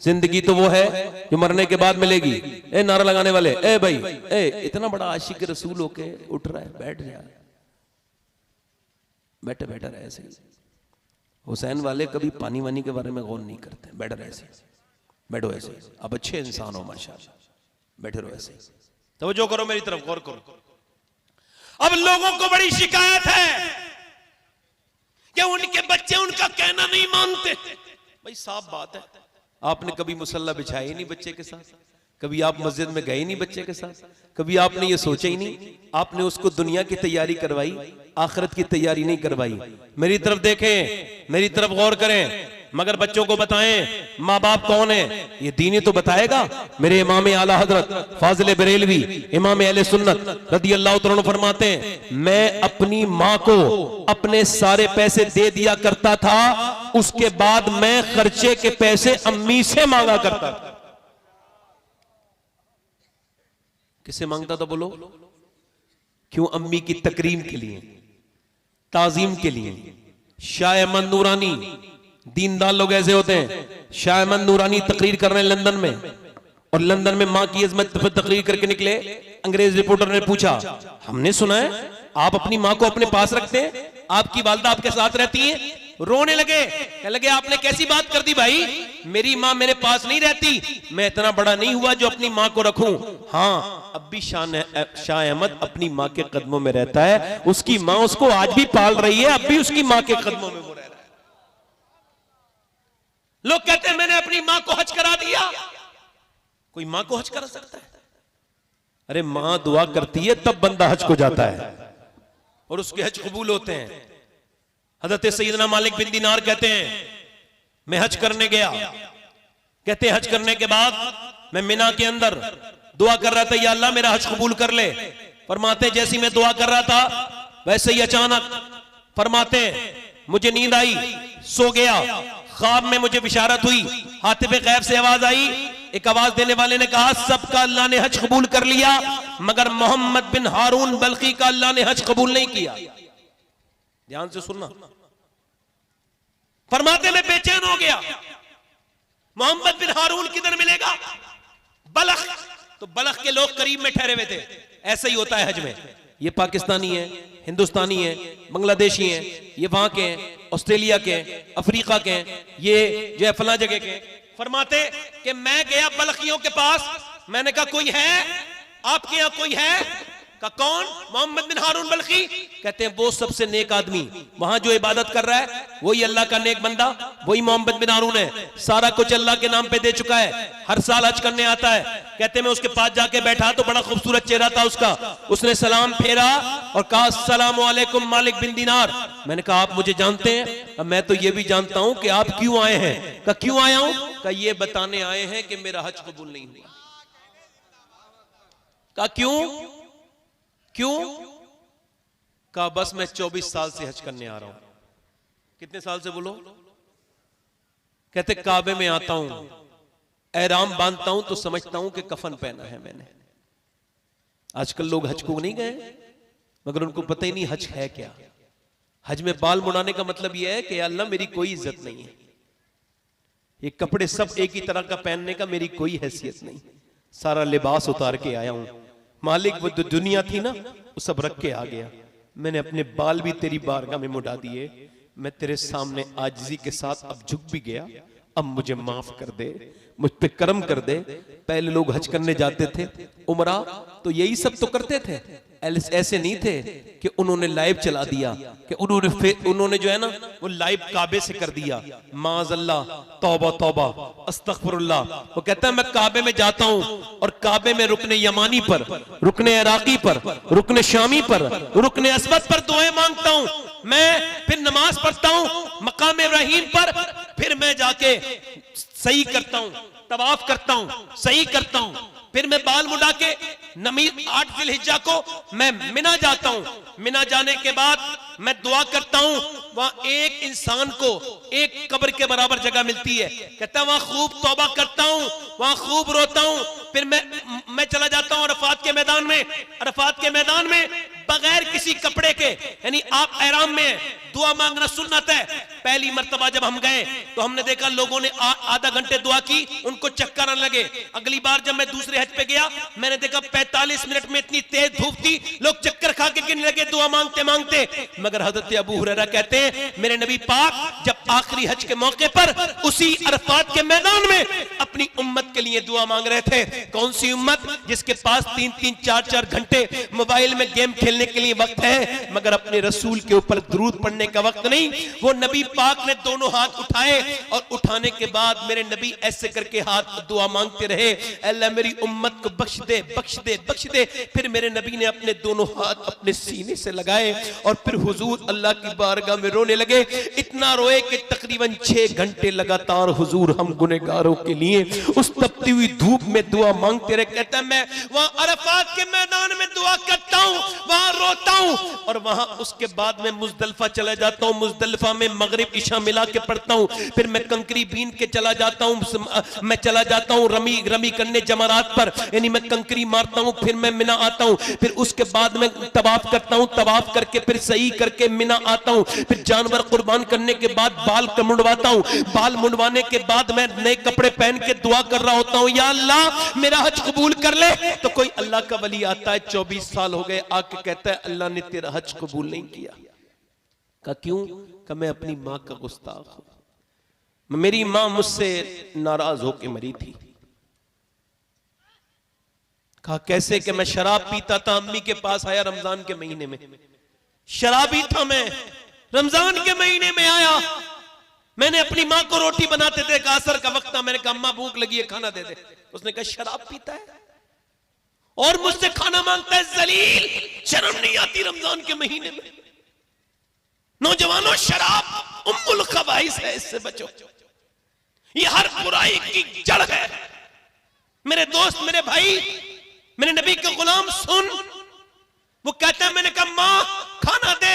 जिंदगी तो वो है जो मरने के बाद मिलेगी। ए नारा लगाने वाले, ए भाई, ए इतना बड़ा आशिक रसूल होके उठ रहा है, बैठ जा, बैठे बैठे रहे ऐसे। हुसैन वाले कभी पानी वानी के बारे में गौर नहीं करते, बैठ रहे ऐसे, बैठो ऐसे, अब अच्छे इंसान हो माशाल्लाह, बैठे रहो ऐसे। तवज्जो करो, मेरी तरफ गौर करो। अब लोगों को बड़ी शिकायत है कि उनके बच्चे उनका कहना नहीं मानते। भाई साफ बात है, आपने कभी मुसल्ला बिछाया ही नहीं बच्चे के साथ, कभी आप मस्जिद में गए नहीं बच्चे के साथ, कभी आपने ये सोचा ही नहीं, आपने उसको दुनिया की तैयारी करवाई, आखिरत की तैयारी नहीं करवाई। मेरी तरफ देखें, मेरी तरफ गौर करें, मगर बच्चों को बताएं माँ बाप कौन है, ये दीनी तो बताएगा। मेरे इमाम आला हजरत फाजिल बरेलवी इमाम अहले सुन्नत रदी अल्लाह तआला फरमाते हैं, मैं अपनी माँ को अपने सारे पैसे दे दिया करता था, उसके बाद मैं खर्चे के पैसे अम्मी से मांगा करता था। किससे मांगता था बोलो? क्यों? अम्मी की तकरीम के लिए, ताजीम के लिए। शाह अहमद नूरानी, दीनदार लोग ऐसे होते हैं, शाह अहमद नूरानी तकरीर कर रहे हैं लंदन में, और लंदन में मां की इज्जत पर तकरीर करके निकले। अंग्रेज रिपोर्टर ने पूछा, हमने सुना है आप अपनी मां को अपने पास रखते हैं, आपकी वालदा आपके साथ रहती है? रोने लगे, कहने लगे आपने कैसी बात कर दी भाई, मेरी माँ मेरे पास नहीं रहती, मैं इतना बड़ा नहीं हुआ जो अपनी माँ को रखूं। हाँ, अब भी शाह अहमद अपनी माँ के कदमों में रहता है, उसकी माँ उसको आज भी पाल रही है, अब भी उसकी माँ के कदमों में वो रह रहा है। लोग कहते हैं मैंने अपनी माँ को हज करा दिया। कोई माँ को हज करा सकता है? अरे माँ दुआ करती है तब बंदा हज को जाता है और उसके हज कबूल होते हैं। हजरत सैयदना मालिक बिन दीनार कहते हैं मैं हज करने गया, कहते हज करने के बाद मैं मिना के अंदर दुआ कर रहा था, या अल्लाह मेरा हज कबूल कर ले। फरमाते जैसी मैं दुआ कर रहा था वैसे ही अचानक फरमाते मुझे नींद आई, सो गया, ख्वाब में मुझे बिशारत हुई, हातिब गैब से आवाज आई, एक आवाज देने वाले ने कहा सबका अल्लाह ने हज कबूल कर लिया मगर मोहम्मद बिन हारून बल्खी का अल्लाह ने हज कबूल नहीं किया। ध्यान से सुनना। फरमाते में बेचैन हो गया, मोहम्मद बिन हारून किधर मिलेगा? बलख। तो बलख के लोग करीब में ठहरे हुए थे। ऐसा ही होता है हज में, ये पाकिस्तानी है, हिंदुस्तानी है, बांग्लादेशी है, ये वहां के हैं, ऑस्ट्रेलिया के, अफ्रीका के, ये जो है फला जगह के। फरमाते कि मैं गया बलखियों के पास, मैंने कहा कोई है आपके यहां, कोई है? का कौन? मोहम्मद बिन हारून बल्खी। कहते हैं वो सबसे नेक आदमी वहां जो इबादत कर रहा है वही अल्लाह का नेक बंदा, वही मोहम्मद बिन हारून है, सारा कुछ अल्लाह के नाम पे दे चुका है, हर साल हज करने आता है। कहते मैं उसके पास जाके बैठा तो बड़ा खूबसूरत चेहरा था उसका, उसने सलाम फेरा और कहा अस्सलामु अलैकुम मालिक बिन दीनार। मैंने कहा आप मुझे जानते हैं? मैं तो ये भी जानता हूं कि आप क्यों आए हैं। कहा क्यों आया हूं? कहा ये बताने आए हैं कि मेरा हज कबूल नहीं हुआ। कहा क्यों? क्यों? कहा बस मैं 24 साल से हज करने आ रहा हूं। कितने साल से बोलो? कहते काबे में आता हूं, एहराम बांधता हूं तो समझता हूं कि कफन पहना है मैंने। आजकल लोग हज को नहीं गए मगर उनको पता ही नहीं हज है क्या। हज में बाल मुड़ाने का मतलब यह है कि अल्लाह मेरी कोई इज्जत नहीं है, ये कपड़े सब एक ही तरह का पहनने का मेरी कोई हैसियत नहीं, सारा लिबास उतार के आया हूं मालिक। वो जो दुनिया थी ना वो सब रख के आ गया, मैंने अपने बाल भी तेरी बारगाह में मुड़ा दिए, मैं तेरे सामने आजिज़ी के साथ अब झुक भी गया, अब मुझे माफ कर दे, मुझ पे करम कर दे। पहले लोग हज करने जाते थे उमरा तो यही सब तो करते थे, ऐसे नहीं थे कि उन्होंने लाइव चला दिया, कि उन्होंने जो है ना वो लाइव काबे से कर दिया। माज़अल्लाह, तौबा तौबा, अस्तगफिरुल्लाह। वो कहता है मैं काबे में जाता हूं और काबे में रुकने यमानी पर, रुकने इराकी पर, रुकने शामी पर, रुकने अस्वद पर दुआएं मांगता हूं। मैं फिर नमाज पढ़ता हूं मकाम इब्राहिम पर, फिर मैं जाके सही करता हूं, तवाफ करता हूं, सही करता हूं, फिर मैं बाल मुड़ा के 8 जिलहिज्जा को मैं मिना जाता हूं। मिना जाने के बाद मैं दुआ करता हूं, वहां एक इंसान को एक कब्र के बराबर जगह मिलती है। कहता वहां खूब तौबा करता हूं, वहां खूब रोता हूं, फिर मैं चला जाता हूं अरफात के मैदान में। अरफात के मैदान में बगैर किसी कपड़े के, यानी आप एहराम में, दुआ मांगना सुन्नत है। पहली मर्तबा जब हम गए तो हमने देखा लोगों ने आधा घंटे दुआ की, उनको चक्कर आने लगे। अगली बार जब मैं दूसरे हज पे गया मैंने देखा 45 मिनट में इतनी तेज धूप थी, लोग चक्कर खा के गिरने लगे दुआ मांगते मांगते। मगर हजरत अबू हुरैरा कहते हैं मेरे नबी पाक जब आखिरी हज के मौके पर उसी अरफात के मैदान में अपनी उम्मत के लिए दुआ मांग रहे थे। कौन सी उम्मत? जिसके पास 3-3, 4-4 घंटे मोबाइल में गेम खेलने के लिए वक्त है मगर अपने रसूल के ऊपर दुरूद पढ़ने का वक्त नहीं। वो नबी पाक ने दोनों हाथ उठाए और उठाने के बाद मेरे नबी ऐसे करके हाथ दुआ मांगते रहे, अल्लाह मेरी उम्मत को बख्श दे, बख्श दे, बख्श दे। फिर मेरे नबी ने अपने दोनों हाथ अपने सीने से लगाए और फिर हुजूर अल्लाह की बारगाह में रोने लगे। इतना रोए कि तकरीबन 6 घंटे लगातार हुजूर हम गुनहगारों के लिए उस तपती हुई धूप में दुआ मांगते रहे। कहता है मैं वहां अरफात के मैदान में दुआ करता हूं, वहां रोता हूं और वहां उसके बाद में मुजदलिफा चला जाता हूं। मुजदलिफा में मगरिब इशा मिला के पढ़ता हूं, फिर मैं कंकरी बीन के चला जाता हूं, मैं चला जाता हूं रमी करने जमरात पर, यानी मैं कंकरी मारता हूं, फिर मैं मिना आता हूं, फिर उसके बाद में तवाफ करता हूं, तवाफ करके फिर सही करके मिना आता हूं, फिर जानवर कुर्बान करने के बाद बाल मुंडवाता हूं, बाल मुंडवाने के बाद मैं नए कपड़े पहन के दुआ कर रहा होता हूं, या अल्लाह मेरा हज कबूल कर ले। तो कोई अल्लाह का वली आता है 24 साल हो गए, आके कहता है अल्लाह ने तेरा हज कबूल नहीं किया। कहा क्यों? कहा मैं अपनी मां का गुस्ताख हूं। मेरी मां मुझसे नाराज होके मरी थी। कहा कैसे कि मैं शराब पीता था, अम्मी के पास आया रमजान के महीने में, शराबी था मैं, रमजान के महीने में आया, मैंने अपनी मां को रोटी बनाते थे, असर का वक्त था, मैंने कहा अम्मा भूख लगी है खाना दे दे। उसने कहा शराब पीता है और मुझसे खाना मांगता है, जलील, शर्म नहीं आती रमजान के महीने में? नौजवानों, शराब उम्मुल खबाइस है, इससे बचो, ये हर बुराई की जड़ है। मेरे दोस्त, मेरे भाई, मेरे नबी के गुलाम, सुन, वो कहता है, मैंने कहा मां खाना दे,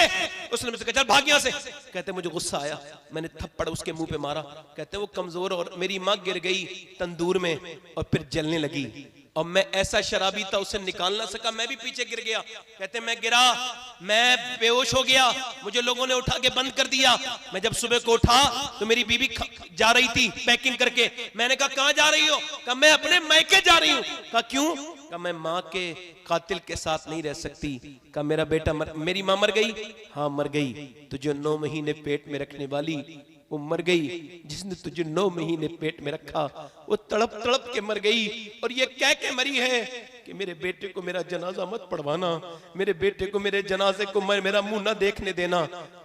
उसने मुझसे कहा चल भाग यहां से। कहते मुझे गुस्सा आया, मैंने थप्पड़ उसके मुंह पे मारा। कहते वो कमजोर और मेरी मां गिर गई तंदूर में और फिर जलने लगी, और मैं ऐसा शराबी था उसे निकाल ना सका, मैं भी पीछे गिर गया। कहते मैं गिरा, मैं बेहोश हो गया, मुझे लोगों ने उठा के बंद कर दिया। मैं जब सुबह को उठा तो मेरी बीवी जा रही थी पैकिंग करके। मैंने कहा कहां जा रही हो? कहा मैं अपने मायके जा रही हूं। कहा क्यों? कहा मैं मां के कातिल के साथ नहीं रह सकती। कहा मेरा बेटा मेरी मां मर गई? हाँ मर गई। तुझे 9 महीने पेट में रखने वाली वो मर गई, जिसने तुझे 9 महीने पेट में रखा वो तड़प तड़प के मर गई, और ये कह के मरी है कि मेरे बेटे को मेरा जनाजा मत पढ़वाना, मेरे बेटे को मेरे जनाजे को मेरा मुंह ना देखने देना।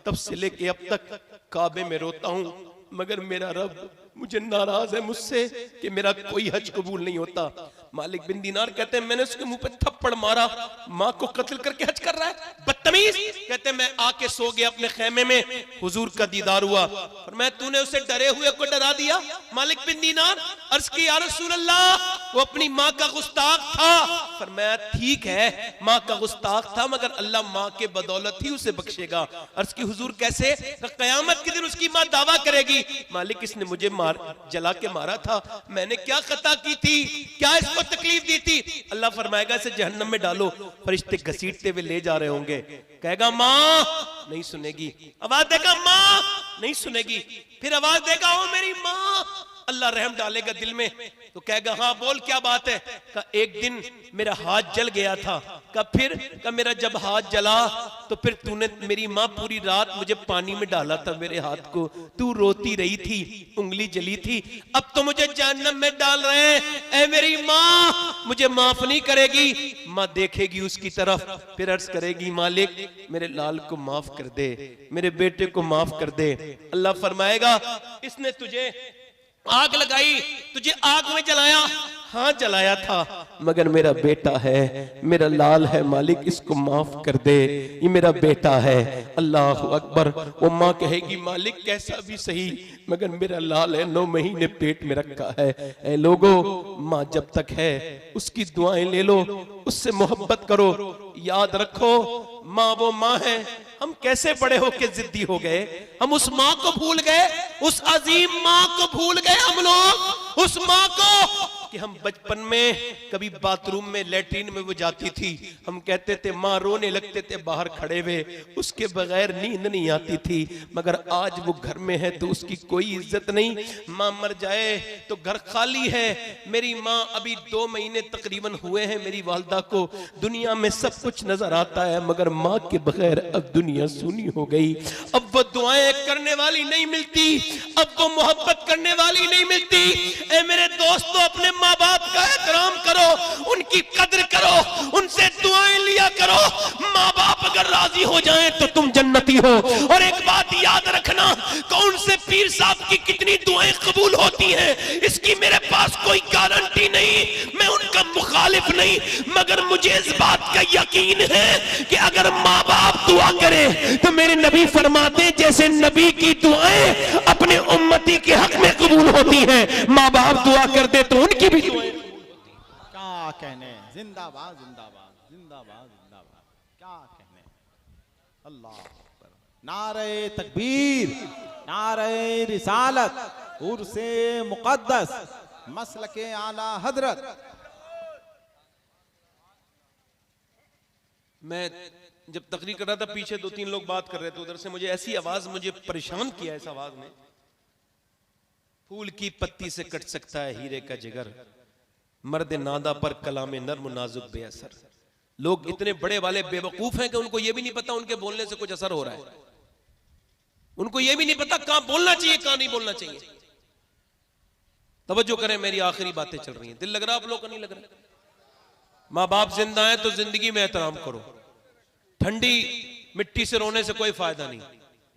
तब से लेके अब तक काबे में रोता हूं, मगर मेरा रब मुझे नाराज है मुझसे कि मेरा कोई हज कबूल नहीं होता। मालिक बिन दीनार कहते हैं मैंने उसके मुंह पे थप्पड़ मारा, मां को कत्ल करके हज कर रहा है, बदतमीज। कहते हैं मैं आके सो गया अपने खेमे में, हुजूर का दीदार हुआ और मैं, तूने उसे डरे हुए को डरा दिया। मालिक बिन दीनार अर्ज की या रसूल अल्लाह, वो अपनी मां का गुस्ताख था। फरमाया ठीक है मां का गुस्ताख था, मगर अल्लाह मां के बदौलत ही उसे बख्शेगा। अर्ज की हुजूर कैसे? कयामत के दिन उसकी मां दावा करेगी, मालिक इसने मुझे जला के मारा था, मैंने क्या खता की थी, क्या इसको तकलीफ दी थी? अल्लाह फरमाएगा इसे जहन्नम में डालो, फरिश्ते घसीटते हुए ले जा रहे होंगे। कहेगा मां, नहीं सुनेगी। आवाज देगा मां, नहीं सुनेगी। फिर आवाज देगा ओ मेरी मां, अल्लाह रहम डालेगा दिल में, तो कहेगा हाँ बोल क्या बात है? का एक दिन मेरा हाथ जल गया था। का फिर? का मेरा जब हाथ जला तो फिर तूने, मेरी माँ पूरी रात मुझे पानी में डाला था मेरे हाथ को, तू रोती रही थी, उंगली जली थी, अब तो मुझे जहन्नम में डाल रहे हैं, ऐ मेरी माँ मुझे माफ नहीं करेगी? माँ देखेगी उसकी तरफ, फिर अर्ज करेगी मालिक मेरे लाल को माफ कर दे, मेरे बेटे को माफ कर दे। अल्लाह फरमाएगा इसने तुझे आग लगाई, तुझे आग में जलाया, हाँ जलाया था, मगर मेरा बेटा है, मेरा लाल है, मालिक इसको माफ कर दे, ये मेरा बेटा है। अल्लाह अकबर। वो माँ कहेगी मालिक कैसा भी सही, मगर मेरा लाल है, 9 महीने पेट में रखा है। ऐ लोगो, माँ जब तक है उसकी दुआएं ले लो, उससे मोहब्बत करो, याद रखो माँ वो माँ है। हम कैसे बड़े होके जिद्दी हो गए, हम उस माँ को भूल गए, उस अजीम माँ को भूल गए हम लोग, उस माँ को कि हम बचपन में कभी बाथरूम में, लैट्रिन में वो जाती थी, हम कहते थे माँ, रोने लगते थे बाहर खड़े हुए, उसके बगैर नींद नहीं आती थी, मगर आज वो घर में है तो उसकी कोई इज्जत नहीं। माँ मर जाए तो घर खाली है। मेरी माँ अभी 2 महीने तकरीबन हुए हैं मेरी वालदा को, दुनिया में सब कुछ नजर आता है, मगर माँ के बगैर अब दुनिया सुनी हो गई। अब वो दुआएं करने वाली नहीं मिलती, अब वो मोहब्बत करने वाली नहीं मिलती। ऐ मेरे दोस्तों, अपने माँ बाप का एहतराम करो, उनकी कद्र करो, उनसे दुआएं लिया करो। माँ बाप अगर राजी हो जाएं तो तुम जन्नती हो। और एक बात याद रखना, कौन से पीर साहब की कितनी दुआएं कबूल होती हैं इसकी मेरे पास कोई गारंटी नहीं, मैं उनका मुखालिफ नहीं, मगर मुझे इस बात का यकीन है कि अगर माँ बाप दुआ करे तो मेरे नबी फरमाते जैसे नबी की दुआएं अपने उम्मती के हक में कबूल होती हैं, माँ बाप दुआ करते तो उनकी भी दुआएं। क्या कहने, जिंदाबाद जिंदाबाद जिंदाबाद जिंदाबाद, क्या कहने। अल्लाह अकबर। नारे तकबीर, नारे रिसालत, उर्से मुकद्दस, मसलके आला हजरत। मैं जब तकरीर कर रहा था पीछे 2-3 लोग बात कर रहे थे, उधर से मुझे ऐसी आवाज, मुझे परेशान किया इस आवाज ने, फूल की पत्ती से कट सकता है हीरे का जिगर, मर्द नादा पर कलाम नर्म नाजुक बेअसर। लोग इतने बड़े वाले बेवकूफ हैं कि उनको यह भी नहीं पता उनके बोलने से कुछ असर हो रहा है, उनको यह भी नहीं पता कहां बोलना चाहिए कहां नहीं बोलना चाहिए। तवज्जो करें, मेरी आखिरी बातें चल रही हैं। दिल लग रहा आप लोग का? नहीं लग रहा? माँ बाप जिंदा है तो जिंदगी में एहतराम करो। ठंडी मिट्टी से रोने से कोई फायदा नहीं।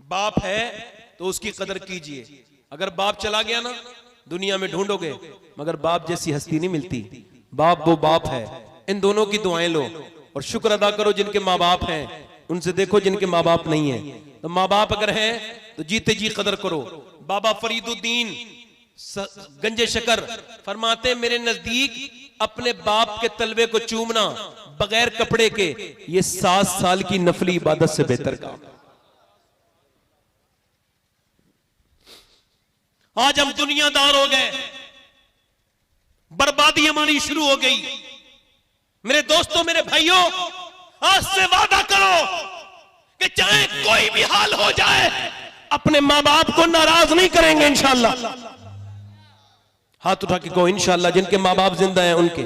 बाप है तो उसकी कदर कीजिए। अगर बाप चला गया ना, दुनिया में ढूंढोगे मगर बाप जैसी हस्ती नहीं मिलती। बाप वो बाप है। इन दोनों की दुआएं लो और शुक्र अदा करो जिनके माँ बाप हैं, उनसे देखो जिनके माँ बाप नहीं है। तो माँ बाप अगर हैं तो जीते जी कदर करो। बाबा फरीदुद्दीन गंजे शकर फरमाते, मेरे नजदीक अपने बाप के तलवे को चूमना बगैर कपड़े के ये 7 साल की नफली इबादत से बेहतर काम। आज हम दुनियादार हो गए, बर्बादी हमारी शुरू हो गई। मेरे दोस्तों, मेरे भाइयों, आज से वादा करो कि चाहे कोई भी हाल हो जाए अपने मां बाप को नाराज नहीं करेंगे इंशाअल्लाह। हाथ उठा के कहो इंशाअल्लाह। जिनके माँ बाप जिंदा हैं उनके।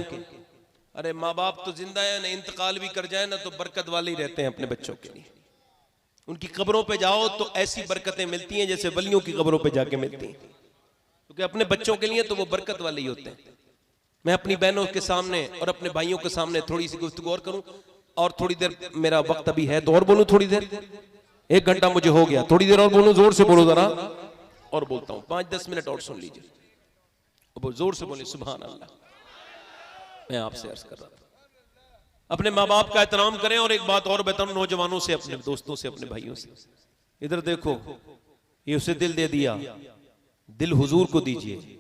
अरे माँ बाप तो जिंदा है ना, इंतकाल भी कर जाए ना तो बरकत वाले ही रहते हैं अपने बच्चों के लिए। उनकी कब्रों पे जाओ तो ऐसी बरकतें मिलती हैं जैसे वलियों की कब्रों पे जाके मिलती हैं, क्योंकि अपने बच्चों के लिए तो वो बरकत वाले ही होते हैं। मैं अपनी बहनों के सामने और अपने भाइयों के सामने थोड़ी सी गुफ्तगू और करूं, और थोड़ी देर मेरा वक्त अभी है तो और बोलूं थोड़ी देर। 1 घंटा मुझे हो गया, थोड़ी देर और बोलूं, जोर से बोलो जरा। और बोलता हूं 5-10 मिनट और सुन लीजिए, जोर से बोले सुभान अल्लाह। मैं आपसे अर्ज कर रहा था अपने माँ बाप का एहतराम करें। और एक बात और बताऊं नौजवानों से, अपने दोस्तों से, अपने भाइयों से, इधर देखो, ये उसे दिल दे दिया, दिल हुजूर को दीजिए,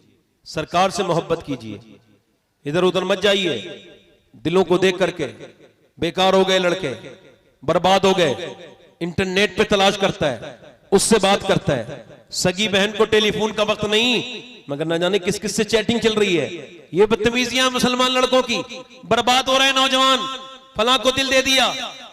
सरकार से मोहब्बत कीजिए, इधर उधर मत जाइए। दिलों को देख करके बेकार हो गए लड़के, बर्बाद हो गए। इंटरनेट पे तलाश करता है, उससे बात करता है। सगी बहन को टेलीफोन का वक्त नहीं, मगर न जाने किस किस से चैटिंग चल रही है। ये बदतमीजियां मुसलमान लड़कों की। बर्बाद हो रहे हैं नौजवान। फलां को दिल दे दिया,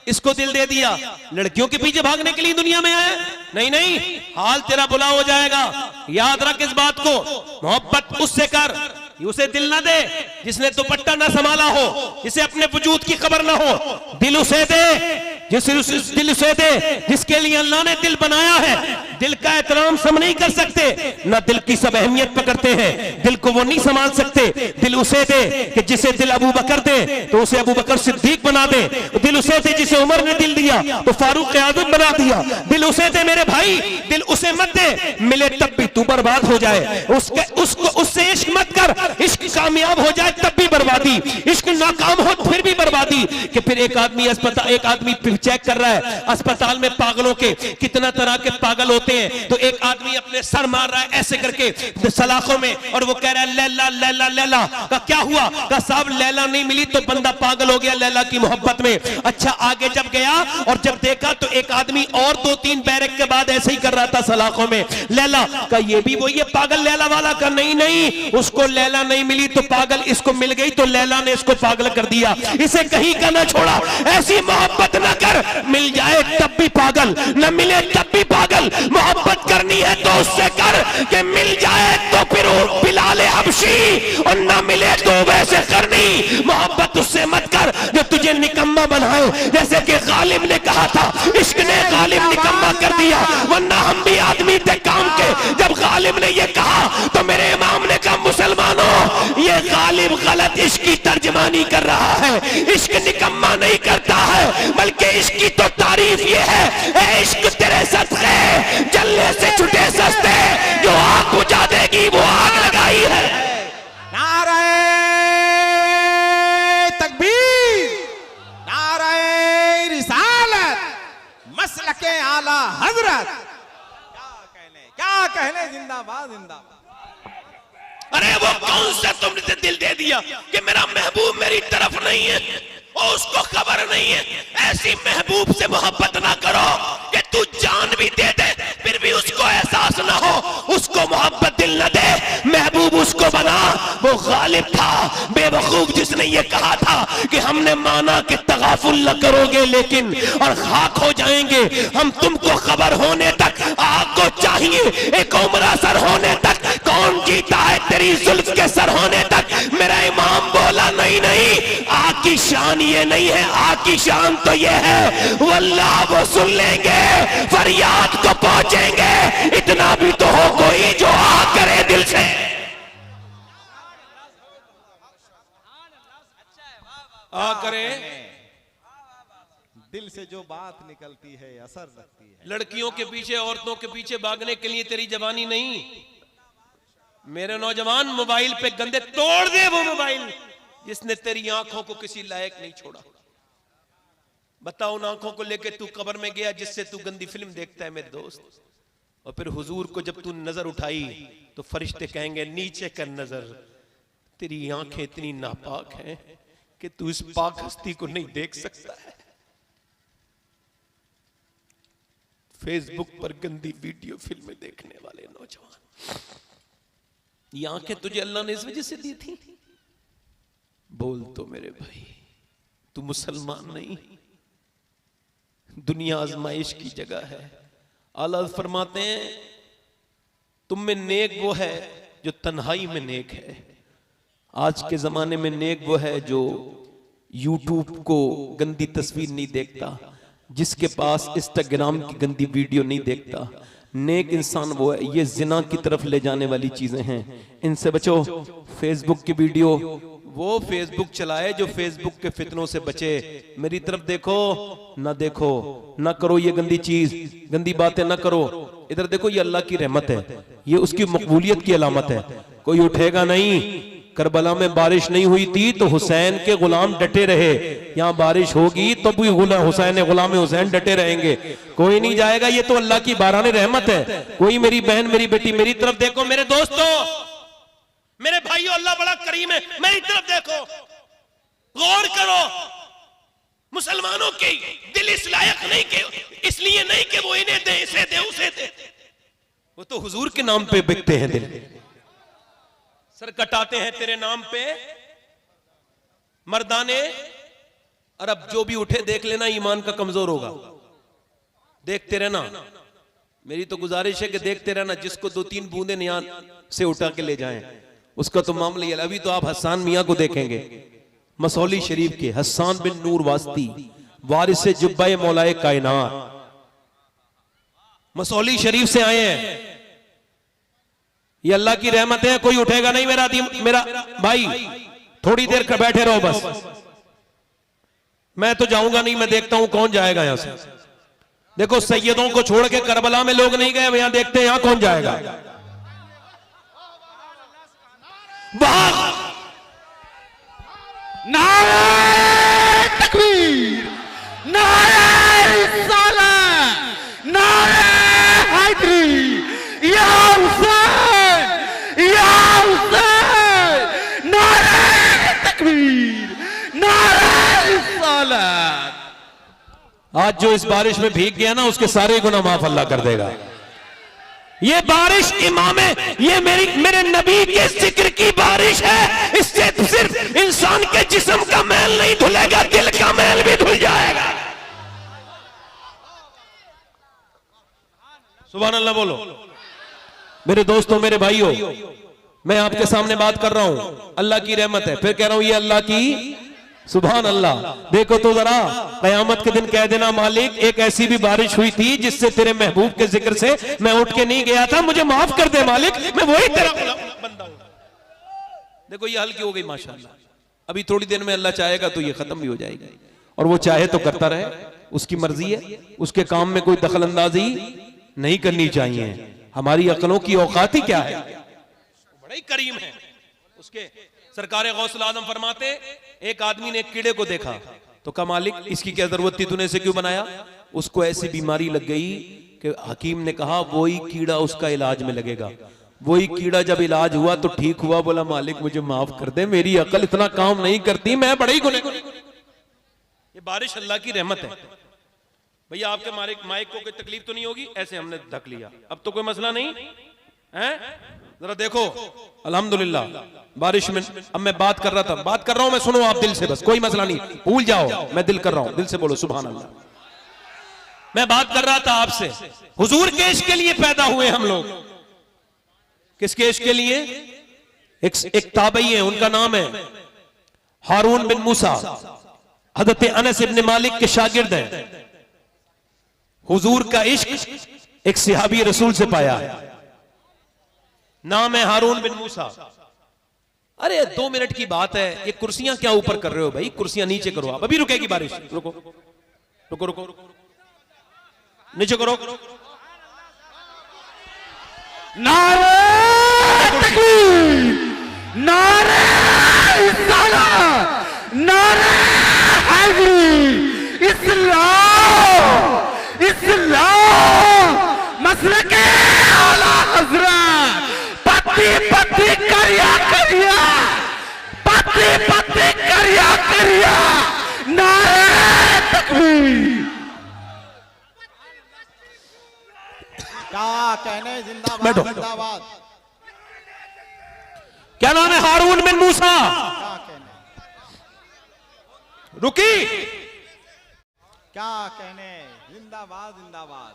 इसको दिल दे दिया, लड़कियों के पीछे भागने के लिए दुनिया में आए। नहीं नहीं, हाल तेरा बुला हो जाएगा। याद रख इस बात को। मोहब्बत उससे कर, उसे दिल ना दे जिसने दुपट्टा ना संभाला हो, जिसे अपने वजूद की खबर ना हो। दिल उसे दे दिल उसे दे जिसके लिए अल्लाह ने दिल बनाया है। दिल का एहतराम सब नहीं कर सकते, ना दिल की सब अहमियत पकड़ते हैं, दिल को वो नहीं संभाल सकते। दिल उसे दे कि जिसे दिल अबू बकर दे तो उसे अबू बकर सिद्दीक बना दे। दिल उसे दे जिसे उमर ने दिल दिया तो फारूक आज़म बना दिया। दिल उसे दे मेरे भाई, दिल उसे मत दे मिले तब भी तू बर्बाद हो जाए। उससे इश्क मत कर, इश्क कामयाब हो जाए तब भी बर्बादी, इश्क नाकाम हो फिर भी बर्बादी। कि फिर एक आदमी चेक कर रहा है अस्पताल में पागलों के कितना तरह के पागल होते हैं, तो एक आदमी अपने सर मार रहा है ऐसे करके सलाखों में, और वो कह रहा है लैला लैला लैला। का क्या हुआ? का साहब लैला नहीं मिली तो बंदा पागल हो गया लैला की मोहब्बत में। अच्छा, आगे जब गया और जब देखा तो एक आदमी और 2-3 बैरक के बाद ऐसे ही कर रहा था सलाखों में लैला। का ये भी वो ये पागल लैला वाला? का नहीं नहीं, उसको लैला नहीं मिली तो पागल इसको मिल गई तो लैला ने इसको पागल कर दिया। इसे कहीं का ना छोड़ा। ऐसी मोहब्बत ना कर, मिल जाए तब भी पागल, न मिले तब भी पागल। मोहब्बत करनी है तो उससे कर कि मिल जाए तो फिर बिलाल हबशी, और न मिले तो वैसे करनी। मोहब्बत उससे मत कर जो तुझे निकम्मा बनाए। जैसे कि गालिब ने कहा था, इश्क ने गालिब निकम्मा कर दिया, वरना हम भी आदमी थे काम के। जब गालिब ने यह कहा तो मेरे इमाम ने कहा, मुसलमानों ये गालिब गलत इश्क की तर्जमानी कर रहा है। इश्क निकम्मा नहीं करता है, बल्कि इश्क की तो तारीफ ये है, ए इश्क तेरे सदक़े जलने से छुटे सस्ते, जो आग बुझा देगी वो आग लगाई है। नारे तकबीर, नारे रिसालत, मसलके आला हजरत। क्या कहने, जिंदाबाद जिंदाबाद। अरे वो कौन सा तुमने दिल दे दिया कि मेरा महबूब मेरी तरफ नहीं है, और उसको खबर नहीं है। ऐसी महबूब से मोहब्बत ना करो कि तू जान भी दे दे फिर भी उसको एहसास ना हो, उसको मोहब्बत दिल न दे। महबूब उसको बना, वो गालिब था बेवकूफ जिसने ये कहा था कि हमने माना कि तगाफुल न करोगे लेकिन और खाक हो जाएंगे हम, तुमको खबर होने तक आग को चाहिए एक उम्र सर होने तक। कौन जीता है तेरी जुल्फ के सर होने तक? मेरा इमाम बोला नहीं नहीं, आग की शान ये नहीं है, आग की शान तो ये है वल्लाह वो सुन लेंगे, फरियाद को पहुंचेंगे। इतना भी तो हो कोई जो आ करे दिल से। आ करे। दिल से जो बात निकलती है असर रखती है। लड़कियों के पीछे औरतों के पीछे भागने के लिए तेरी जवानी नहीं। मेरे नौजवान, मोबाइल पे गंदे तोड़ दे वो मोबाइल जिसने तेरी आंखों को किसी लायक नहीं छोड़ा। बताओ उन आंखों को लेके तू कब्र में गया जिससे तू गंदी फिल्म देखता है मेरे दोस्त। और फिर हुजूर को जब तू नजर उठाई तो फरिश्ते कहेंगे नीचे कर नजर, तेरी आंखें इतनी नापाक हैं कि तू इस पाक हस्ती को नहीं देख सकता है। फेसबुक पर गंदी वीडियो फिल्में देखने वाले नौजवान, ये आंखें तुझे अल्लाह ने इस वजह से दी थी। बोल तो मेरे भाई, तू मुसलमान नहीं, दुनिया आजमाइश की जगह है। आला फरमाते हैं तुम में नेक वो है जो तन्हाई में नेक है। आज के जमाने में नेक वो है जो यूट्यूब को गंदी तस्वीर नहीं देखता, जिसके पास इंस्टाग्राम की गंदी वीडियो नहीं देखता। नेक इंसान वो है, ये जिना की तरफ ले जाने वाली चीजें हैं, इनसे बचो। फेसबुक की वीडियो, वो फेसबुक चलाए जो फेसबुक के फितनों से बचे। मेरी तरफ देखो ना, देखो ना, करो ये गंदी चीज, गंदी बातें ना करो। इधर देखो, ये अल्लाह की रहमत है, ये उसकी मकबूलियत की अलामत है। कोई उठेगा नहीं। करबला में बारिश नहीं हुई थी तो हुसैन के गुलाम डटे रहे, यहाँ बारिश होगी तो भी हुसैन गुलाम हुसैन डटे रहेंगे, कोई नहीं जाएगा। ये तो अल्लाह की बारानी रहमत है। कोई मेरी बहन, मेरी बेटी, मेरी तरफ देखो। मेरे दोस्तों, मेरे भाइयों, अल्लाह बड़ा करीम है, मेरी तरफ देखो, गौर करो। मुसलमानों के दिल इस लायक नहीं के, इसलिए नहीं कि वो इन्हें दे, इसे दे, उसे दे, वो तो हुजूर के नाम पे बिकते हैं। दिल सर कटाते हैं तेरे नाम पे मर्दाने। और अब जो भी उठे देख लेना ईमान का कमजोर होगा, देखते रहना। मेरी तो गुजारिश है कि देखते रहना, जिसको 2-3 बूंदे नियान से उठा के ले जाएं उसका तो मामला ही। अभी तो आप हसन मियां को देखेंगे, मसौली शरीफ के हसन बिन नूर वास्ती, वारिस जुब्बा मौलाए कायनात, मसौली शरीफ से आए हैं। ये अल्लाह की रहमत है, कोई उठेगा नहीं। मेरा भाई, थोड़ी देर का बैठे रहो बस। मैं तो जाऊंगा नहीं, मैं देखता हूं कौन जाएगा यहां से। देखो, सैयदों को छोड़ के करबला में लोग नहीं गए, यहां देखते हैं यहां कौन जाएगा। वाह, नारे तकबीर, नारे रिसालत, नारे हैदरी, या हुसैन, या हुसैन, नारे तकबीर, नारे रिसालत। आज जो इस बारिश में भीग गया ना, उसके सारे गुनाह माफ अल्लाह कर देगा। ये बारिश इमाम है, ये मेरे नबी के जिक्र की बारिश है। इससे सिर्फ इंसान के जिस्म का मैल नहीं धुलेगा, दिल का मैल भी धुल जाएगा। सुभान अल्लाह बोलो। मेरे दोस्तों, मेरे भाइयों, मैं आपके सामने बात कर रहा हूं, अल्लाह की रहमत है। फिर कह रहा हूं ये अल्लाह की, सुभान अल्लाह। देखो तो जरा, कयामत के दिन कह देना मालिक एक ऐसी भी बारिश हुई थी जिससे तेरे महबूब के जिक्र से मैं उठ के नहीं गया था, मुझे माफ कर दे मालिक, मैं वही तेरा बंदा हूं। देखो ये हल्की हो गई माशाअल्लाह। अभी थोड़ी देर में अल्लाह चाहेगा तो ये खत्म भी हो जाएगी, और वो चाहे तो करता रहे, उसकी मर्जी है। उसके काम में कोई दखल अंदाजी नहीं करनी चाहिए। हमारी अकलों की औकात ही क्या है, बड़ा ही करीम है। उसके सरकार गौसल आजम फरमाते, एक आदमी ने एक कीड़े को देखा तो कहा मालिक इसकी क्या जरूरत थी, तूने इसे क्यों बनाया। उसको ऐसी बीमारी लग गई कि हकीम ने कहा वही कीड़ा उसका इलाज में लगेगा। वही कीड़ा जब इलाज हुआ तो ठीक हुआ। बोला मालिक मुझे माफ कर दे, मेरी अकल इतना काम नहीं करती, मैं बड़ी गुनहगार। ये बारिश अल्लाह की रहमत है। भैया आपके माइक को कोई तकलीफ तो नहीं होगी, ऐसे हमने ढक लिया, अब तो कोई मसला नहीं है। जरा देखो अल्हम्दुलिल्लाह बारिश में। अब मैं बात कर रहा था, बात कर रहा हूं मैं, सुनो आप दिल से, बस कोई मसला नहीं, भूल जाओ, मैं दिल कर रहा हूं, दिल से बोलो सुभान अल्लाह। मैं बात कर रहा था आपसे, हुजूर के इश्क के लिए पैदा हुए हम लोग। किसके इश्क के लिए? एक ताबई है, उनका नाम है हारून बिन मूसा, हजरत अनस इब्न मालिक के शागिर्द हैं। हुजूर का इश्क एक सहाबी रसूल से पाया है, नाम है हारून बिन मूसा। अरे 2 मिनट की बात है, ये कुर्सियां क्या ऊपर कर रहे हो भाई, कुर्सियां नीचे करो आप, अभी रुकेगी बारिश, रुको रुको रुको, नीचे करो। नारे तकबीर, नारे रिसालत, नारे हैदरी, इस्लाम इस्लाम, मसलके आला हजरत, पत्ती पत्ती करिया करिया, पत्ती पत्ती करिया करिया, नारे तकबीर। क्या कहने, जिंदाबाद बैठो। जिंदाबाद। क्या नाम है? हारून बिन मूसा। क्या कहने, रुकी। क्या कहने, जिंदाबाद जिंदाबाद।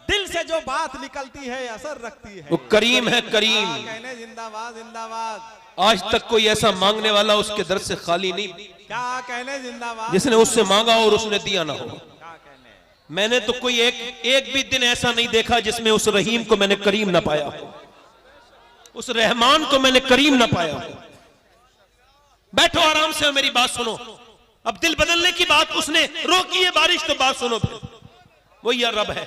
दिल से जो बात निकलती है असर रखती है। वो करीम है, करीम। क्या कहने, जिंदाबाद जिंदाबाद। आज तक कोई ऐसा मांगने वाला उसके दर से खाली नहीं, क्या कहने, जिंदाबाद। जिसने उससे मांगा और उसने दिया ना हो। क्या कहने, मैंने तो कोई एक भी दिन ऐसा नहीं देखा जिसमें उस रहीम को मैंने करीम ना पाया हो, उस रहमान को मैंने करीम ना पाया हो। बैठो आराम से, मेरी बात सुनो। अब दिल बदलने की बात उसने रोकी है बारिश, तो बात सुनो फिर। वो यार रब है,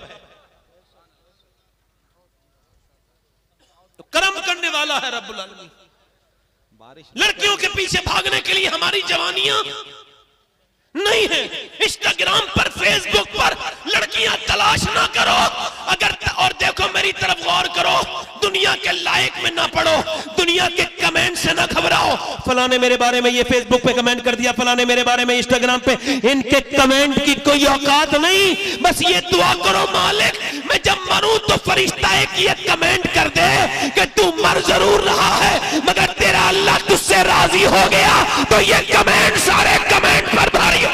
तो कर्म करने वाला है रब्बुल आलमीन। बारिश लड़कियों के पीछे भागने के लिए हमारी जवानियां नहीं है। इंस्टाग्राम पर, फेसबुक पर लड़कियां तलाश ना करो। अगर और देखो, मेरी तरफ गौर करो, दुनिया के लायक में ना पड़ो, दुनिया के कमेंट से ना घबराओ। फलाने मेरे बारे में ये फेसबुक पे कमेंट कर दिया, फलाने मेरे बारे में इंस्टाग्राम पे, इनके कमेंट की कोई औकात नहीं। बस ये दुआ करो, मालिक मैं जब मरूं तो फरिश्ता एक ये कमेंट कर दे कि तू मर जरूर रहा है मगर तेरा अल्लाह तुझसे राजी हो गया, तो ये कमेंट सारे कमेंट पर भारी हो।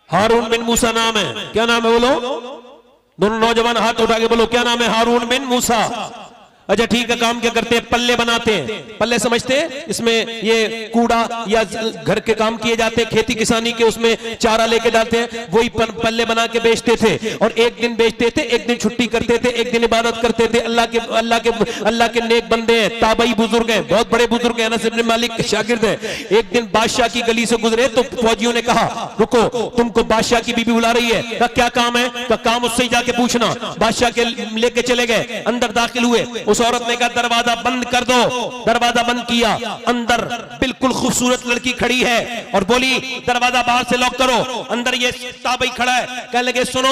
हारून बिन मूसा नाम है। क्या नाम है बोलो? दोनों नौजवान हाथ उठा के बोलो, क्या नाम है? हारून बिन मूसा। अच्छा ठीक है, काम क्या करते हैं? पल्ले बनाते हैं। पल्ले समझते हैं? इसमें ये कूड़ा या घर के काम किए जाते हैं, खेती किसानी के, उसमें चारा लेके जाते हैं, वही पल्ले बना के बेचते थे। और एक दिन बेचते थे, एक दिन छुट्टी करते थे, एक दिन इबादत करते थे। अल्लाह के नेक बंदे हैं, ताबई बुजुर्ग हैं, बहुत बड़े बुजुर्ग हैं, अनस इब्न मालिक के शागिर्द हैं। एक दिन बादशाह की गली से गुजरे तो फौजियों ने कहा, रुको, तुमको बादशाह की बीबी बुला रही है। कहा क्या काम है? कहा काम उससे ही जाके पूछना। बादशाह के लेके चले गए, अंदर दाखिल हुए। उस औरत ने कहा दरवाजा बंद कर दो। दरवाजा बंद किया, अंदर बिल्कुल खूबसूरत लड़की खड़ी है और बोली दरवाजा बाहर से लॉक करो। अंदर ये ताबई खड़ा है। कहने लगे सुनो,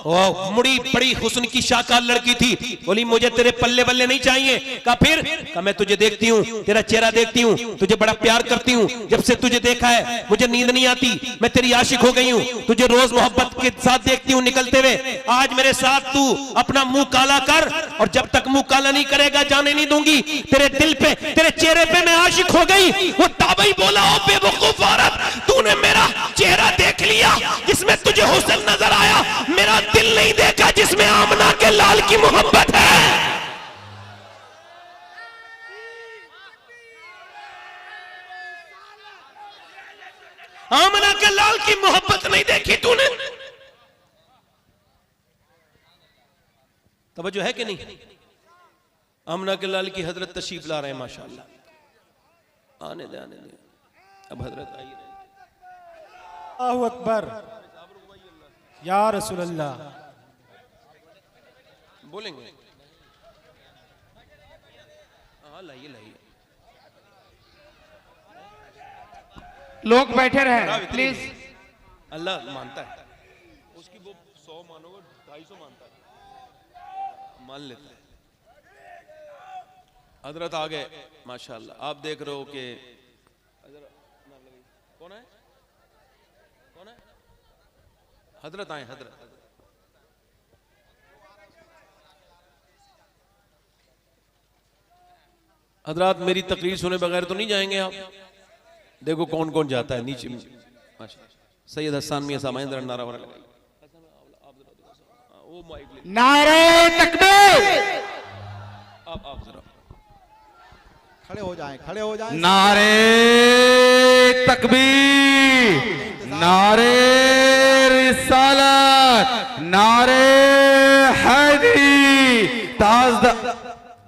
ओ मुड़ी बड़ी हुस्न की शाकार लड़की थी, बोली मुझे तेरे पल्ले बल्ले नहीं चाहिए। कहा फिर? कहा मैं तुझे देखती हूँ, तेरा चेहरा देखती हूँ, तुझे बड़ा प्यार करती हूँ, जब से तुझे देखा है मुझे नींद नहीं आती, मैं तेरी आशिक हो गई हूँ, तुझे रोज मोहब्बत के साथ देखती हूँ निकलते हुए। आज मेरे साथ तू अपना मुंह काला कर, और जब तक मुंह काला नहीं करेगा जाने नहीं दूंगी। तेरे दिल पे, तेरे चेहरे पे मैं आशिक हो गई। वो ताबई बोला, ओ बेवकूफ औरत, तूने मेरा चेहरा देख लिया जिसमें तुझे हुस्न नजर आया, मेरा दिल नहीं देखा जिसमें आमना के लाल की मोहब्बत है। आमना के लाल की मोहब्बत नहीं देखी तूने। तवज्जो है कि नहीं? आमना के लाल की हजरत तशरीफ ला रहे हैं, माशाअल्लाह। आने दे, आने दे, अब हजरत आई रहे। अल्लाहु अकबर, या रसूल अल्लाह। बोलेंगे हाँ, लाइए लाइए। लोग बैठे रहे प्लीज। अल्लाह मानता है, उसकी वो 100 मानोगे 250 मानता है, मान लेता है। हजरत आ गए माशाअल्लाह। आप देख रहे हो कि कौन है? कौन है? हजरत आए, हजरत। हजरत मेरी तकरीर सुने बगैर तो नहीं जाएंगे आप? देखो कौन कौन जाता है नीचे। सैयद हसन मियां साहब महेंद्र नारा वाला लगाइए। वो माइक ले, नारे तकबीर, आप जरा खड़े हो जाएं, खड़े हो जाएं। नारे तकबीर, नारे रिसालत, नारे हैदरी,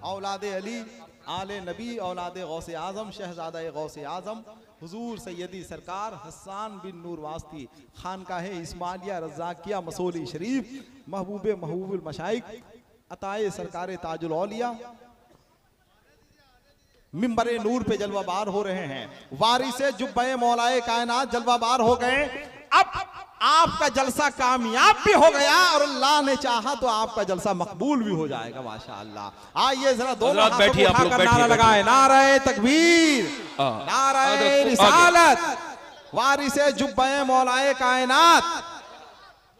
औलादे अली, आले नबी, औलादे गौसे आजम, शहजादा गौसे आजम हुजूर सैयदी सरकार हसन बिन नूर वास्ती खानकाह इस्माइलिया रज़ाकिया मसोली शरीफ महबूबुल मशाइख अताए सरकार ताजुल औलिया मिंबरे नूर पे जलवाबार हो रहे हैं। वारिसे जुब्बे मौलाए कायनात जलवाबार हो गए। अब आपका जलसा कामयाब भी हो गया और अल्लाह ने चाहा तो आपका जलसा मकबूल भी हो जाएगा माशाअल्लाह। आइए जरा दोनों हाथों को उठाकर नारा लगाए, नारे तकबीर, नारे रिसालत, वारिसे जुब्बे मौलाए कायनात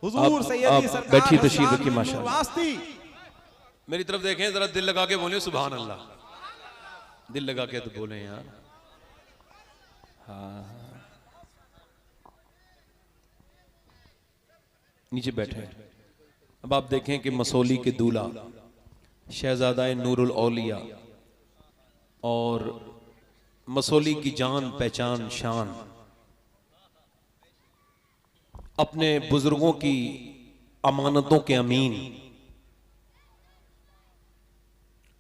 हुजूर सैयदी सरकार बैठिए, तशरीफ रखिए माशाअल्लाह। वास्ती मेरी तरफ देखें जरा, दिल लगा के बोले सुभान अल्लाह, दिल लगा के तो बोले यार। हाँ नीचे बैठे। अब आप देखें कि मसौली के दूल्हा शहजादा नूरुल औलिया और मसौली की जान पहचान शान अपने बुजुर्गों की अमानतों के अमीन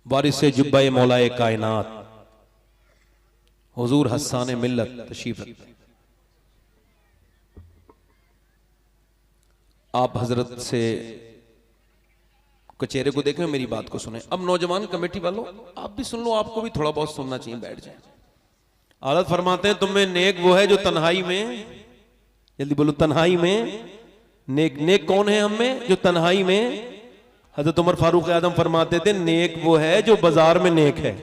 वारिस जुब्बा मौलाए कायनात हुजूर हस्सान मिल्लत तशरीफ रखते। आप हजरत से चेहरे को देखें, मेरी बात को सुने। अब नौजवान कमेटी वालों आप भी सुन लो, आपको भी थोड़ा बहुत सुनना चाहिए, बैठ जाए। आदत फरमाते हैं तुम में नेक वो है जो तन्हाई में, जल्दी बोलो, तन्हाई में नेक। नेक कौन है हम में? जो तन्हाई में। हजरत उमर फारूक आजम फरमाते थे नेक वो है जो बाजार में नेक है।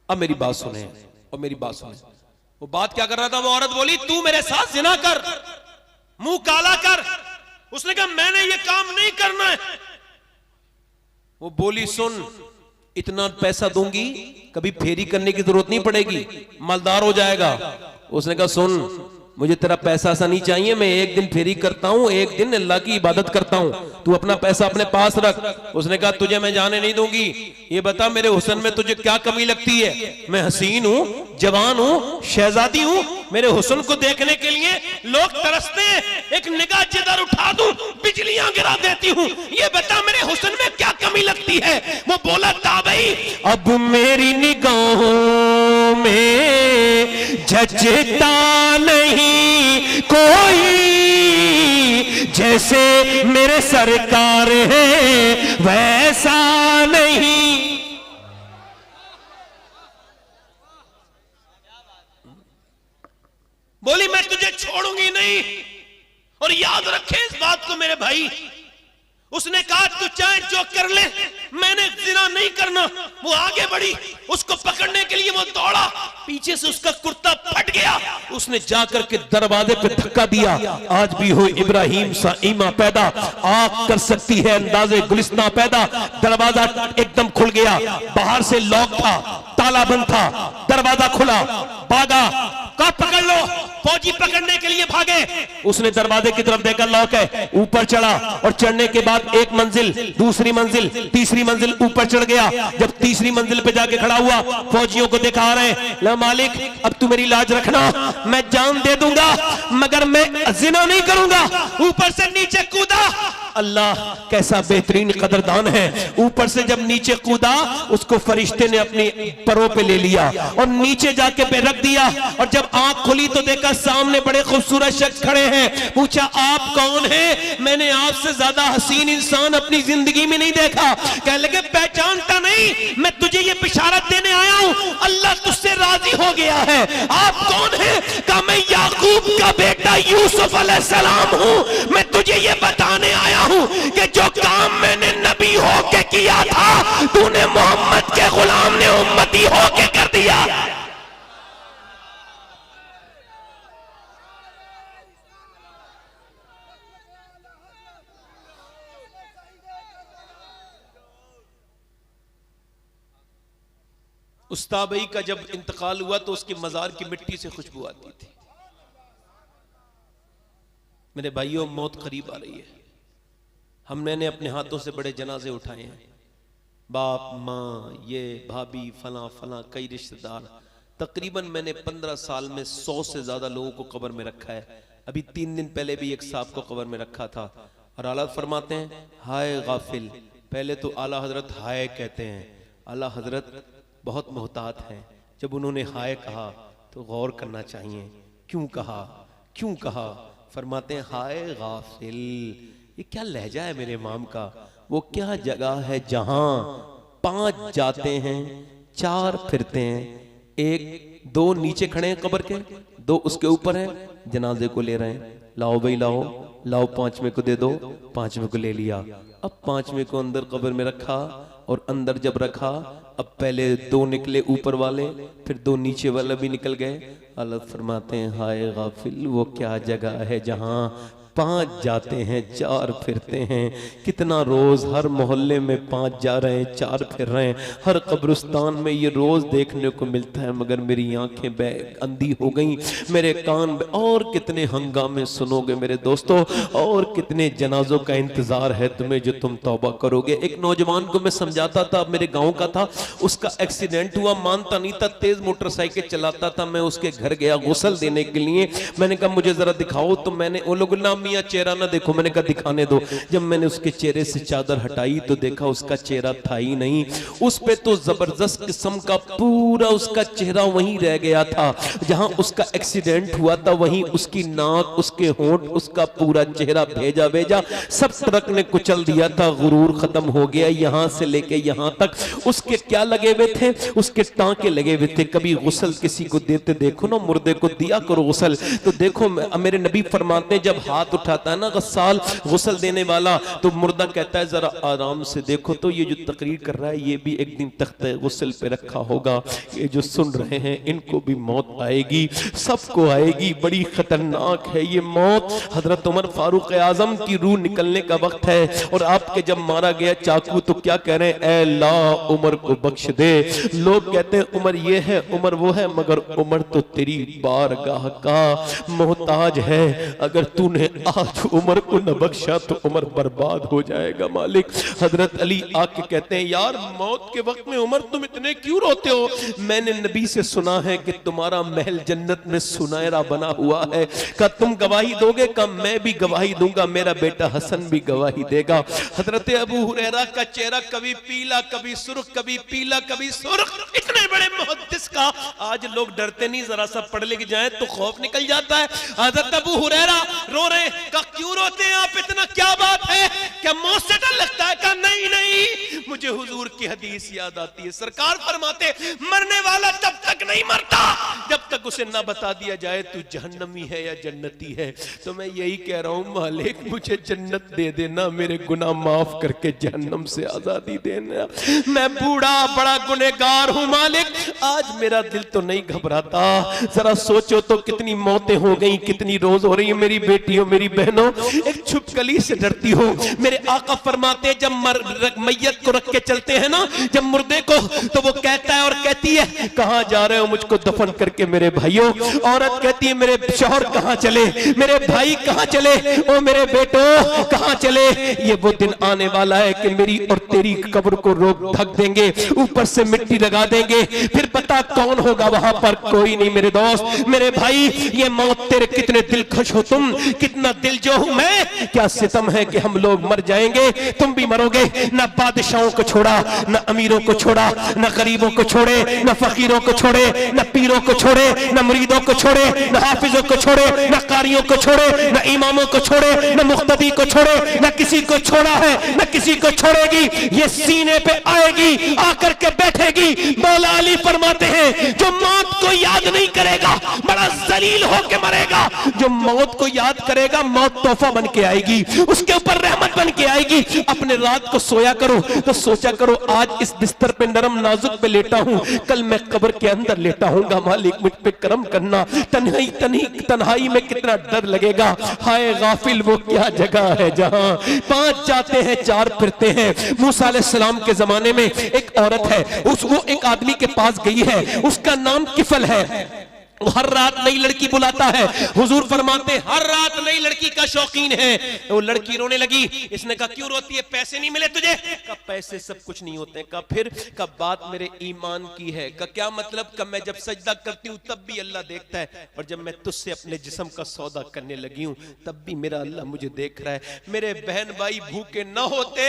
अब मेरी बात सुने और मेरी बात सुने। वो बात क्या कर रहा था? वो औरत बोली तू मेरे साथ जिना कर, मुंह काला कर। उसने कहा मैंने ये काम नहीं करना है। वो बोली सुन, इतना पैसा दूंगी कभी फेरी करने की जरूरत नहीं पड़ेगी, मालदार हो जाएगा। उसने कहा सुन, मुझे तेरा पैसा ऐसा नहीं चाहिए, मैं एक दिन फेरी करता हूं, एक दिन अल्लाह की इबादत करता हूं, तू अपना पैसा अपने पास रख। उसने कहा तुझे मैं जाने नहीं दूंगी, ये बता मेरे हुस्न में तुझे क्या कमी लगती है? मैं हसीन हूं, जवान हूं, शहजादी हूं, मेरे हुस्न को देखने के लिए लोग तरसते हैं, एक निगाह जिधर उठा दूं बिजलियां गिरा देती हूं, ये बता मेरे हुस्न में क्या कमी लगती है? वो बोला ताबई अब मेरी निगाहों में झचता नहीं कोई, जैसे मेरे सरकार है वैसा नहीं। बोली मैं तुझे छोड़ूंगी नहीं। और याद रखे इस बात को मेरे भाई, उसने कहा तू चाहे जो कर ले, मैंने जिना नहीं करना। वो आगे बढ़ी, उसको पकड़ने के लिए वो दौड़ा, पीछे से उसका कुर्ता फट गया। उसने जाकर के दरवाजे पे धक्का दिया। आज भी हो इब्राहिम सा ईमा पैदा, आग कर सकती है अंदाजे गुलिस्तां पैदा। दरवाजा एकदम खुल गया, बाहर से लॉक था, ताला बंद था, दरवाजा खुला, भागा, कहा पकड़ लो। फौजी पकड़ने के लिए भागे, उसने दरवाजे की तरफ देखा लॉक है, ऊपर चढ़ा और चढ़ने के बाद एक मंजिल, दूसरी मंजिल, तीसरी मंजिल, ऊपर चढ़ गया। जब तीसरी मंजिल पे जाके खड़ा हुआ, फौजियों को दिखा रहे ला मालिक अब तू मेरी लाज रखना, मैं जान दे दूंगा मगर मैं जिना नहीं करूंगा। ऊपर से नीचे कूदा, अल्लाह कैसा बेहतरीन कदरदान है। ऊपर से जब नीचे कूदा, उसको फरिश्ते ने अपनी परों पे ले लिया और नीचे जाके पे रख दिया। और जब आंख खुली तो देखा सामने बड़े खूबसूरत शख्स खड़े हैं। पूछा आप कौन हैं? मैंने आपसे ज्यादा हसीन इंसान अपनी जिंदगी में नहीं देखा। कह लगे पहचानता नहीं, मैं तुझे ये बिशारत देने आया हूं, अल्लाह तुझसे राजी हो गया है। आप कौन हैं? कहा मैं याकूब का बेटा यूसुफ अलैहिस्सलाम हूं। मैं तुझे ये बताने आया हूं कि जो काम मैंने नबी होके किया था, तूने मोहम्मद के गुलाम ने उम्मती होके कर दिया। उस्ताबई का जब इंतकाल हुआ तो उसके मजार की मिट्टी से खुशबू आती थी। मेरे भाइयों मौत करीब आ रही है। हम मैंने अपने हाथों से बड़े जनाजे उठाए हैं। बाप माँ ये भाभी फला फला कई रिश्तेदार। तकरीबन मैंने 15 साल में 100 से ज्यादा लोगों को कब्र में रखा है। अभी 3 दिन पहले भी एक साहब को कब्र में रखा था और आला फरमाते हैं हाय गाफिल। पहले तो आला हजरत हाय कहते हैं, आला हजरत बहुत मोहतात हैं। जब उन्होंने हाय कहा तो गौर करना चाहिए, क्यों कहा, क्यों कहा? फरमाते हैं हाय गाफिल, ये क्या लहजा है मेरे इमाम का। वो क्या जगह है जहां 5 जाते हैं 4 फिरते हैं, 1 2 नीचे खड़े हैं कब्र के, 2 उसके ऊपर हैं, जनाजे को ले रहे हैं। लाओ भाई लाओ, लाओ 5वें को दे दो, 5वें को ले लिया। अब 5वें को अंदर कब्र में रखा और अंदर जब रखा, अब पहले 2 निकले ऊपर वाले, फिर 2 नीचे वाले भी निकल गए। अल्लाह फरमाते हैं हाय गाफिल, वो क्या जगह है जहां 5 जाते हैं 4 फिरते हैं। कितना रोज हर मोहल्ले में 5 जा रहे हैं 4 फिर रहे हैं, हर कब्रिस्तान में ये रोज देखने को मिलता है, मगर मेरी आंखें अंधी हो गई, मेरे कान। और कितने हंगामे सुनोगे मेरे दोस्तों, और कितने जनाजों का इंतजार है तुम्हें जो तुम तौबा करोगे। एक नौजवान को मैं समझाता था, मेरे गांव का था, उसका एक्सीडेंट हुआ, मानता नहीं था, तेज मोटरसाइकिल चलाता था। मैं उसके घर गया गुस्ल देने के लिए, मैंने कहा मुझे जरा दिखाओ, तो मैंने वो लोग मियां चेहरा ना देखो, मैंने कहा दिखाने दो। जब मैंने उसके चेहरे से चादर हटाई तो देखा उसका चेहरा था ही नहीं, उस पे तो जबरदस्त किस्म का पूरा उसका चेहरा वहीं रह गया था जहां उसका एक्सीडेंट हुआ था, वहीं उसकी नाक, उसके होंठ, उसका पूरा चेहरा भेजा भेजा सब ट्रक ने कुचल दिया था। गुरूर खत्म हो गया, यहां से लेके यहां तक उसके क्या लगे हुए थे, उसके टांके लगे हुए थे। कभी गुस्ल किसी को देते देखो ना, मुर्दे को दिया करो गुस्ल, तो देखो मेरे नबी फरमाते हैं जब हाथ उठाता है ना गस्साल गुस्ल देने वाला, तो मुर्दा कहता है जरा आराम से देखो, तो ये जो तकरीर कर रहा है ये भी एक दिन तख्ते गुस्ल पे रखा होगा। ये जो सुन रहे हैं इनको भी मौत आएगी, सबको आएगी, बड़ी खतरनाक है ये मौत। हजरत उमर फारूक आजम की रूह निकलने का वक्त है और आपके जब मारा गया चाकू तो क्या कह रहे हैं, ऐ अल्लाह उमर को बख्श दे। लोग कहते हैं उमर ये है उमर वो है, मगर उमर तो तेरी बारगाह का मोहताज है। अगर तूने आज उमर को न बख्शा तो उमर बर्बाद हो जाएगा मालिक। हजरत अली आके कहते हैं यार मौत के वक्त में उमर तुम इतने क्यों रोते हो? मैंने नबी से सुना है कि तुम्हारा महल जन्नत में सुनहरा बना हुआ है। का तुम गवाही दोगे? का मैं भी गवाही दूंगा, मेरा बेटा हसन भी गवाही देगा। हजरत अबू हुरैरा का चेहरा कभी पीला कभी सुर्ख, कभी पीला कभी सुर्ख, इतने बड़े मुहद्दिस का आज लोग डरते नहीं, जरा सा पढ़ लिख जाए तो खौफ निकल जाता है। हजरत अबू हुरैरा रो रहे, का क्यों रोते हैं आप इतना, क्या बात है, क्या मौत से डर लगता है? का नहीं नहीं, मुझे हुजूर की हदीस याद आती है। सरकार फरमाते मरने वाला तब तक नहीं मरता जब तक उसे ना बता दिया जाए तू जहन्नमी है या जन्नती है। तो मैं यही कह रहा हूं मालिक मुझे जन्नत दे देना, मेरे गुनाह माफ करके जहन्नम से आजादी देना। मैं बूढ़ा बड़ा गुनहगार हूं मालिक, आज मेरा दिल तो नहीं घबराता। जरा सोचो तो कितनी मौतें हो गई, कितनी रोज हो रही है। मेरी बेटियों मेरी बहनों, एक छुपकली से डरती हो। मेरे आका फरमाते जब मैयत को रख के चलते हैं ना, जब मुर्दे को, तो वो कहता है और कहती है कहां जा रहे हो मुझको दफन करके मेरे भाइयों। औरत कहती है मेरे शौहर कहां चले, मेरे भाई कहां चले, ओ मेरे बेटो कहां चले। ये वो दिन आने वाला है कि मेरी और तेरी कब्र को रोक ढक देंगे, ऊपर से मिट्टी लगा देंगे, फिर पता कौन होगा वहां पर? कोई नहीं मेरे दोस्त मेरे भाई। ये मौत तेरे कितने दिल खुश हो तुम, कितना दिल जो हूं मैं। क्या सितम है कि हम लोग मर जाएंगे, तुम भी मरोगे। न बादशाहों को छोड़ा, न अमीरों को छोड़ा, न गरीबों को छोड़े, न फकीरों को छोड़े, न पीरों को छोड़े, न मुरीदों को छोड़े, न हाफिजों को छोड़े, न कारियों को छोड़े, न इमामों को छोड़े, न मुख्तदी को छोड़े, न किसी को छोड़ा है न किसी को छोड़ेगी। ये सीने पे आएगी, आकर के बैठेगी। मौला अली फरमाते हैं जो मौत को याद नहीं करेगा बड़ा जलील होके मरेगा। जो मौत को याद करेगा मौत तोहफा बन के आएगी, उसके ऊपर रहमत बन के आएगी। अपने रात को सोया करो तो सोचा करो आज इस बिस्तर पे नरम नाजुक पे लेटा हूं, कल मैं कब्र के अंदर लेटा हूंगा। मालिक मुझ पे करम करना। तन्हाई में कितना डर लगेगा। हाय गाफिल वो क्या जगह है जहां 5 जाते हैं 4 फिरते हैं। मूसा अलैहिस्सलाम के जमाने में एक औरत है, वो एक आदमी के पास गई है, उसका नाम किफल है। वो हर रात नई लड़की बुलाता है। हुजूर फरमाते हर रात नई लड़की का शौकीन है। वो लड़की रोने लगी। इसने कहा क्यों रोती है, पैसे नहीं मिले तुझे? कहा पैसे सब कुछ नहीं होते। कहा फिर? कहा बात मेरे ईमान की है। कहा क्या मतलब? कहा मैं जब सजदा करती हूँ तब भी अल्लाह देखता है, और जब मैं तुझसे अपने जिस्म का सौदा करने लगी हूँ तब भी मेरा अल्लाह मुझे देख रहा है। मेरे बहन भाई भूखे न होते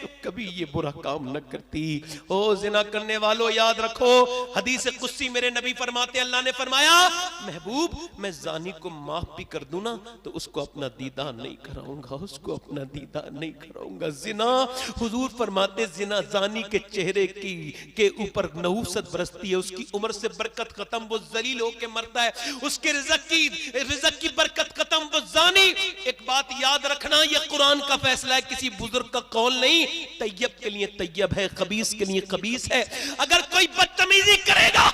तो कभी ये बुरा काम न करती। ओ जिना करने वालों याद रखो, हदीस कुस्सी मेरे नबी फरमाते, अल्लाह ने फरमाया महबूब मैं जानी को माफ भी कर दूं ना तो उसको अपना दीदार नहीं कराऊंगा, उसको अपना दीदार नहीं कराऊंगा। जिना, हुजूर फरमाते जिना जानी के चेहरे के ऊपर नहूसत बरसती है, उसकी उम्र से बरकत खत्म, वो जलील होके मरता है, उसके रिज़्क़ की बरकत खत्म, वो जानी। एक बात याद रखना, ये कुरान का फैसला है, किसी बुजुर्ग का कौल नहीं। तैयब के लिए तैयब है, खबीस के लिए खबीस है। अगर कोई बदतमीजी करेगा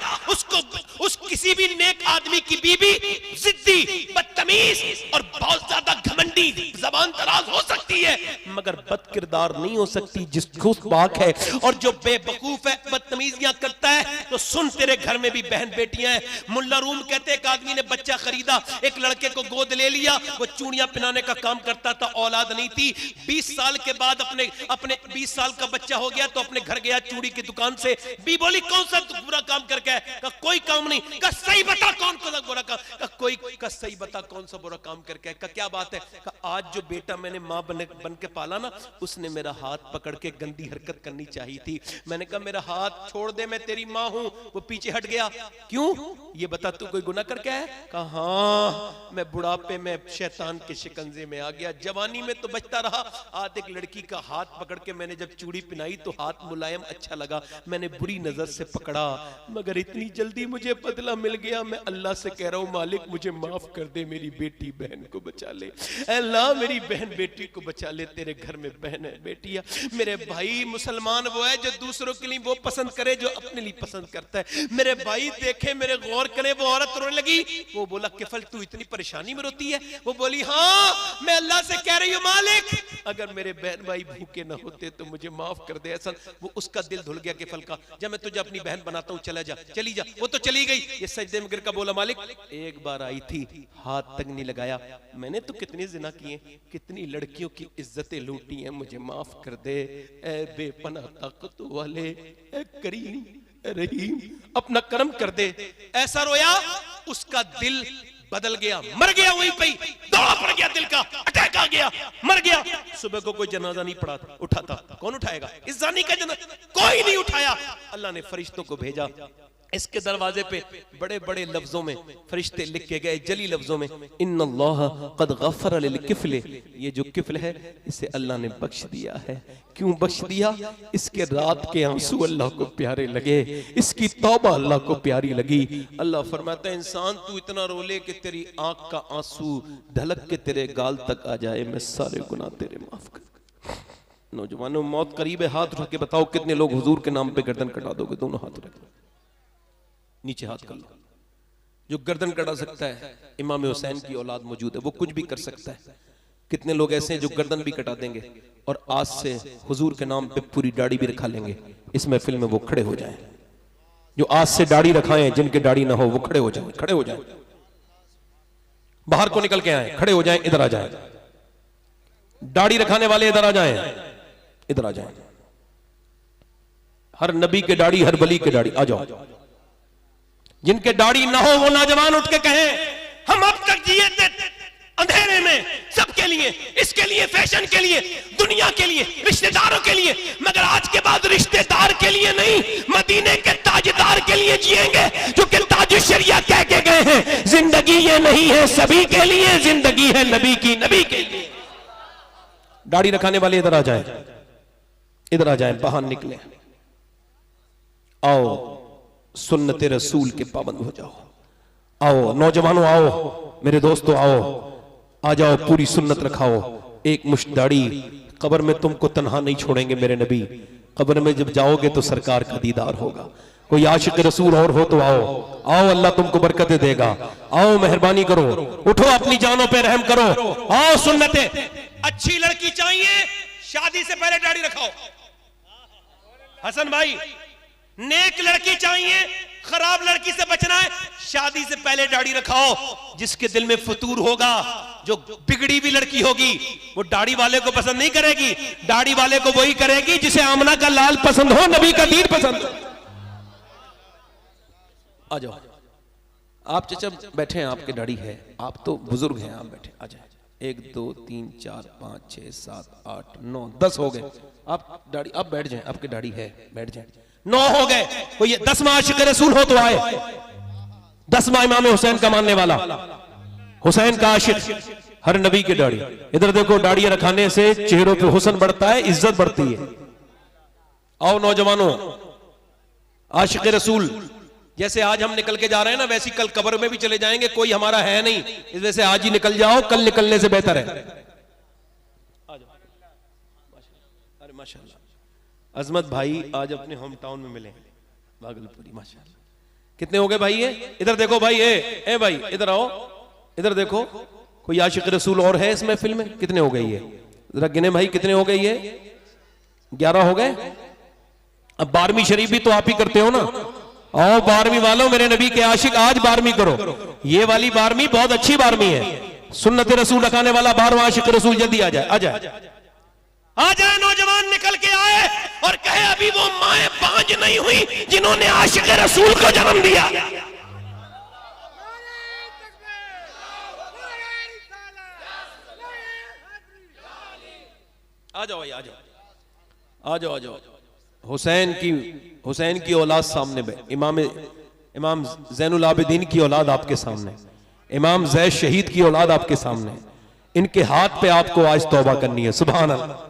उसको किसी भी नेक आदमी की बीबी जिद्दी, बदतमीज और बहुत ज्यादा घमंडी, जबान दराज हो सकती है मगर बदकिरदार नहीं हो सकती, जिसको बाक है। और जो बेवकूफ है, बदतमीजियां करता है, तो सुन तेरे घर में भी बहन बेटियां हैं। मुल्ला रूम कहते एक आदमी ने बच्चा खरीदा, एक लड़के को गोद ले लिया, वो चूड़ियां पहनाने का काम करता था, औलाद नहीं थी। 20 साल के बाद अपने 20 साल का बच्चा हो गया तो अपने घर गया चूड़ी की दुकान से। बी बोली कौन सा बुरा काम करके है? कहा कोई काम नहीं। कहा सही बता कौन सा बुरा काम? कहा कोई। कहा सही बता कौन सा बुरा काम करके है? कहा क्या बात है? कहा आज जो बेटा मैंने मां बन के पाला ना, उसने मेरा हाथ पकड़ के गंदी हरकत करनी चाहिए थी। मैंने कहा मेरा हाथ छोड़ दे, मैं तेरी मां हूं। वो पीछे हट गया। क्यों? ये बता तू कोई गुनाह करके है? कहा हाँ, मैं बुढ़ापे में शैतान के शिकंजे में आ गया, जवानी में तो बचता रहा। आज एक लड़की का हाथ पकड़ के मैंने जब चूड़ी पहनाई तो हाथ मुलायम अच्छा लगा, मैंने बुरी नजर से पकड़ा, मगर इतनी जल्दी मुझे बदला मिल गया। मैं अल्लाह से कह रहा हूं मालिक मुझे माफ कर दे, मेरी बेटी बहन को बचा ले। अल्लाह मेरी बहन बेटी को बचा ले। तेरे घर में बहन है, बेटियां, मेरे भाई मुसलमान वो है जो दूसरों के लिए वो पसंद करे जो अपने लिए पसंद करता है। मेरे भाई देखे, मेरे गौर करे, वो औरत रोने लगी। वो बोला किफल तू इतनी परेशानी में रोती है? वो बोली हाँ, मैं अल्लाह से कह रही हूँ मालिक अगर मेरे बहन भाई भूखे ना होते तो मुझे माफ कर दे। ऐसा वो उसका दिल धुल गया किफल का। जब मैं तुझे अपनी बहन बनाता हूँ, चला जा, चली जा। वो तो चली गई। ये सजदे में गिर का बोला मालिक एक बार आई थी, हाथ तक नहीं लगाया। मैंने तो कितनी जिना किए, कितनी लड़कियों की इज्जतें लूटी हैं, मुझे माफ कर दे। ए बेपनाह ताकत वाले, ए करीम, ए रहीम, अपना करम कर दे। ऐसा रोया, उसका दिल बदल गया, मर गया वहीं पे, दौड़ा पड़ गया, दिल का अटैक आ गया, मर गया। सुबह को कोई जनाजा नहीं पड़ा उठाता, कौन उठाएगा? इस जानी का जनाजा कोई नहीं उठाया। अल्लाह ने फरिश्तों को भेजा, इसके दरवाजे पे बड़े बड़े लफ्जों में फरिश्ते लिख के गए, जली लफ्जों में, इन्नल्लाह क़द गफ़र लिल किफ़ल। ये जो किफ़ल है इसे अल्लाह ने बख्श दिया है। क्यों बख्श दिया? इसके रात के आंसू अल्लाह को प्यारे लगे, इसकी तौबा अल्लाह को प्यारी लगी। अल्लाह फरमाता है इंसान तू इतना रो ले कि तेरी आंख का आंसू ढलक के तेरे गाल तक आ जाए, मैं सारे गुनाह तेरे माफ कर। नौजवानों मौत करीब है, हाथ उठा के बताओ कितने लोग हुजूर के नाम पे गर्दन कटा दोगे? दोनों हाथ रख नीचे हाथ कर लो। जो गर्दन कटा सकता है, इमाम हुसैन की औलाद मौजूद है, वो कुछ भी कर सकता है। कितने लोग ऐसे हैं जो गर्दन भी कटा देंगे और आज से हुजूर के नाम पे पूरी दाढ़ी भी रखा लेंगे। इस महफिल में वो खड़े हो जाएं, जो आज से दाढ़ी रखाएं, जिनके दाढ़ी ना हो वो खड़े हो जाएं, खड़े हो जाएं, बाहर को निकल के आए, खड़े हो जाएं, इधर आ जाएं। दाढ़ी रखाने वाले इधर आ जाएं, इधर आ जाएं। हर नबी के दाढ़ी, हर वली के दाढ़ी, आ जाओ। जिनके दाढ़ी ना हो वो नौजवान उठ के कहें हम अब तक जिए थे अंधेरे में, सबके लिए, इसके लिए, फैशन के लिए, दुनिया के लिए, रिश्तेदारों के लिए, मगर आज के बाद रिश्तेदार के लिए नहीं, मदीने के ताजदार के लिए जिएंगे, जो कि ताजुश शरिया कह के गए हैं जिंदगी ये नहीं है सभी के लिए, जिंदगी है नबी की, नबी के लिए। दाढ़ी रखाने वाले इधर आ जाएं, इधर आ जाएं, बाहर निकले, आओ सुन्नत रसूल के पाबंद हो जाओ। आओ नौजवानों, आओ मेरे दोस्तों, आओ, आ जाओ, पूरी सुन्नत रखाओ। एक मुश्त दाढ़ी, कब्र में तुमको तन्हा नहीं छोड़ेंगे मेरे नबी। कब्र में जब जाओगे तो सरकार का दीदार होगा। कोई आशिक रसूल और हो तो आओ, आओ, अल्लाह तुमको बरकत देगा। आओ मेहरबानी करो, उठो, अपनी जानों पे रहम करो, आओ सुन्नते। अच्छी लड़की चाहिए, शादी से पहले दाढ़ी रखाओ। हसन भाई, नेक लड़की चाहिए, खराब लड़की से बचना है, शादी से पहले दाढ़ी रखाओ। जिसके दिल में फतूर होगा, जो बिगड़ी हुई लड़की होगी, वो दाढ़ी वाले को पसंद नहीं करेगी। दाढ़ी वाले को वही करेगी जिसे आमना का लाल पसंद हो, नबी का दीन पसंद हो। आ जाओ आप चचा, बैठे हैं, आपकी दाढ़ी है, आप तो बुजुर्ग हैं, आप बैठे, आ जाए। 1 2 3 4 5 6 7 8 9 10 हो गए। आप दाढ़ी, आप बैठ जाएं, आपकी दाढ़ी है, बैठ जाएं। 9 हो गए। कोई 10वां आशिक रसूल हो तो आए। 10वां इमाम हुसैन का मानने वाला, हुसैन का आशिक, हर नबी की दाढ़ी। इधर देखो, दाढ़ियां रखाने से चेहरों पे हुस्न बढ़ता है, इज्जत बढ़ती है। आओ नौजवानों, आशिक रसूल जैसे आज हम निकल के जा रहे हैं ना, वैसी कल कब्र में भी चले जाएंगे। कोई हमारा है नहीं, इस वजह से आज ही निकल जाओ, कल निकलने से बेहतर है। अरे माशाल्लाह, अजमत भाई आज अपने होम टाउन में मिले, भागलपुरी, माशाल्लाह। कितने हो गए भाई? ये इधर देखो भाई, ए भाई इधर आओ, इधर देखो, कोई आशिक रसूल और है इस महफिल में? कितने हो गए ये? जरा गिने भाई, कितने हो गए ये? 11 हो गए। अब 12वीं शरीफ भी तो आप ही करते हो ना। आओ 12वीं वालों, मेरे नबी के आशिक, आज 12वीं करो। ये वाली 12वीं बहुत अच्छी 12वीं है, सुन्नत रसूल रखाने वाला 12वां आशिक रसूल। जल्दी आ जाए, आ जाए, आ जाए। नौजवान निकल के आए और कहे अभी वो माए 5 नहीं हुई जिन्होंने आशिक रसूल को जन्म दिया। आ जाओ भाई, आ जाओ, आ जाओ, आ जाओ। हुसैन की औलाद सामने, इमाम ज़ैनुल आबिदीन की औलाद आपके सामने, इमाम ज़ैद शहीद की औलाद आपके सामने। इनके हाथ पे आपको आज तौबा करनी है। सुभान अल्लाह।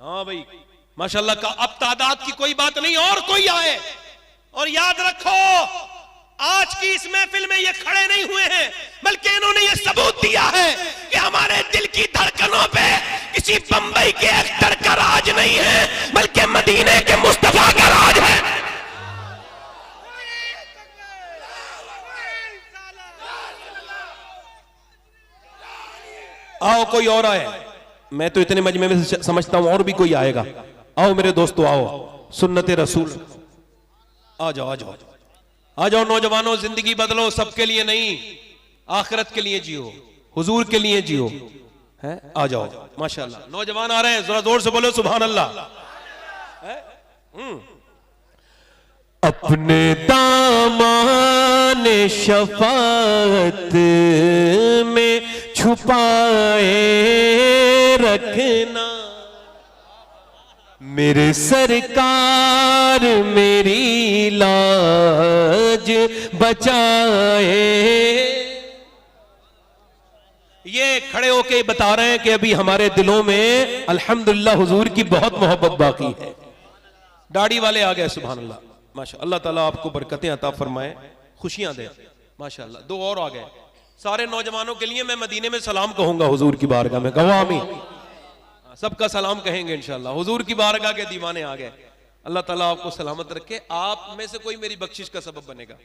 हाँ भाई माशाल्लाह का, अब तादाद की कोई बात नहीं, और कोई आए। और याद रखो, आज की इस महफिल में ये खड़े नहीं हुए हैं, बल्कि इन्होंने ये सबूत दिया है कि हमारे दिल की धड़कनों पे किसी बंबई के एक्टर का राज नहीं है, बल्कि मदीने के मुस्तफा का राज है। आओ कोई और आए, मैं तो इतने मजमे में समझता हूं और भी कोई आएगा। आओ मेरे दोस्तों, आओ, सुन्नत रसूल। आ जाओ, आ जाओ, आ जाओ नौजवानों, जिंदगी बदलो, सबके लिए नहीं, आखिरत के लिए जियो, हुजूर के लिए जियो, है। आ जाओ माशाल्लाह, नौजवान आ रहे हैं, जरा जोर से बोलो सुभान अल्लाह। अपने दामान शफाअत में छुपाए रखना, मेरे सरकार मेरी लाज बचाए। ये खड़े होके बता रहे हैं कि अभी हमारे दिलों में अल्हम्दुलिल्लाह हुजूर की बहुत मोहब्बत बाकी है। दाढ़ी वाले आ गए, सुभान अल्लाह, माशाअल्लाह। अल्लाह ताला आपको बरकतें अता फरमाए, खुशियां दे, माशाअल्लाह। 2 और आ गए। सारे नौजवानों के लिए मैं मदीने में सलाम कहूंगा हुजूर की बारगाह में, कहो आमीन। सबका सलाम कहेंगे इंशाअल्लाह। हुजूर की बारगाह के दीवाने आ गए। अल्लाह ताला आपको सलामत रखे। आप में से कोई मेरी बख्शिश का सबब बनेगा।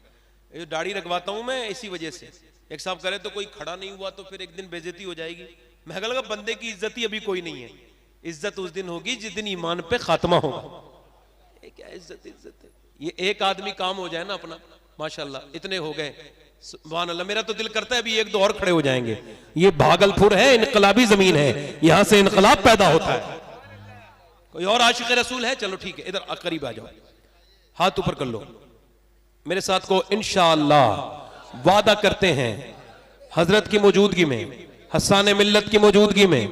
ये दाढ़ी रखवाता हूं मैं इसी वजह से। एक साहब करे तो कोई खड़ा नहीं हुआ तो फिर एक दिन बेइज्जती हो जाएगी। मैं लगा बंदे की इज्जत ही अभी कोई नहीं है, इज्जत उस दिन होगी जिस दिन ईमान पे खात्मा होगा। क्या इज्जत है, ये एक आदमी काम हो जाए ना अपना, माशाल्लाह। इतने हो गए, सुभान अल्लाह। मेरा तो दिल करता है अभी 1-2 और खड़े हो जाएंगे। ये भागलपुर है, इनकलाबी जमीन है, यहां से इनकलाब पैदा होता है। कोई और आशिक रसूल है? चलो ठीक है, इधर करीब आ जाओ, हाथ ऊपर कर लो मेरे साथ को। इंशाअल्लाह वादा करते हैं हजरत की मौजूदगी में, हस्सान मिल्लत की मौजूदगी में,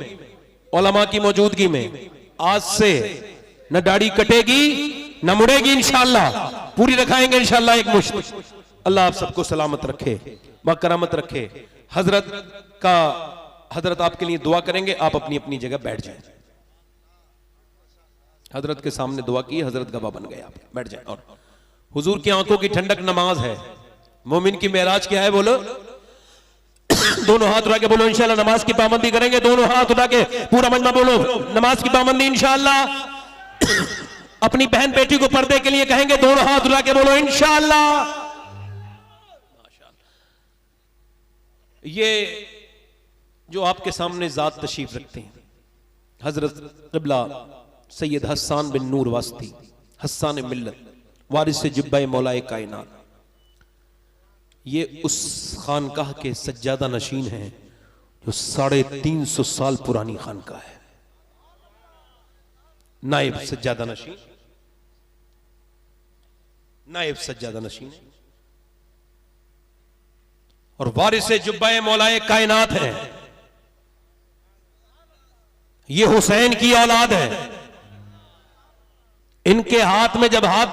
उलमा की मौजूदगी में, आज से न दाढ़ी कटेगी न मुड़ेगी, इंशाअल्लाह पूरी रखाएंगे इंशाअल्लाह एक मुश्त। अल्लाह आप सबको सलामत रखे, बाकरामत रखे। हजरत आपके लिए दुआ करेंगे, आप अपनी अपनी जगह बैठ जाएं। हजरत के सामने दुआ की, हजरत गवाह बन गए, आप बैठ जाएं। और हुजूर की आंखों की ठंडक नमाज है। मोमिन की मेराज क्या है? बोलो, दोनों हाथ उठा के बोलो इंशाअल्लाह नमाज की पाबंदी करेंगे। दोनों हाथ उठा के पूरा मजमा बोलो, नमाज की पाबंदी इंशाअल्लाह। अपनी बहन बेटी को पर्दे के लिए कहेंगे, दोनों हाथ उठा के बोलो इंशाअल्लाह। ये जो आपके सामने जात तशरीफ रखते हैं, हजरत क़िबला सैयद हस्सान बिन नूर वास्ती, हस्सान मिल्लत, वारिस जुब्बा मौलाए कायनात। ये उस खानकाह के सज्जादा नशीन हैं जो 350 साल पुरानी खानकाह है। नायब सज्जादा नशीन, नायब सज्जादा नशीन और वारिस जुब्बा मौलाए कायनात है। ये हुसैन की औलाद है। इनके हाथ में जब हाथ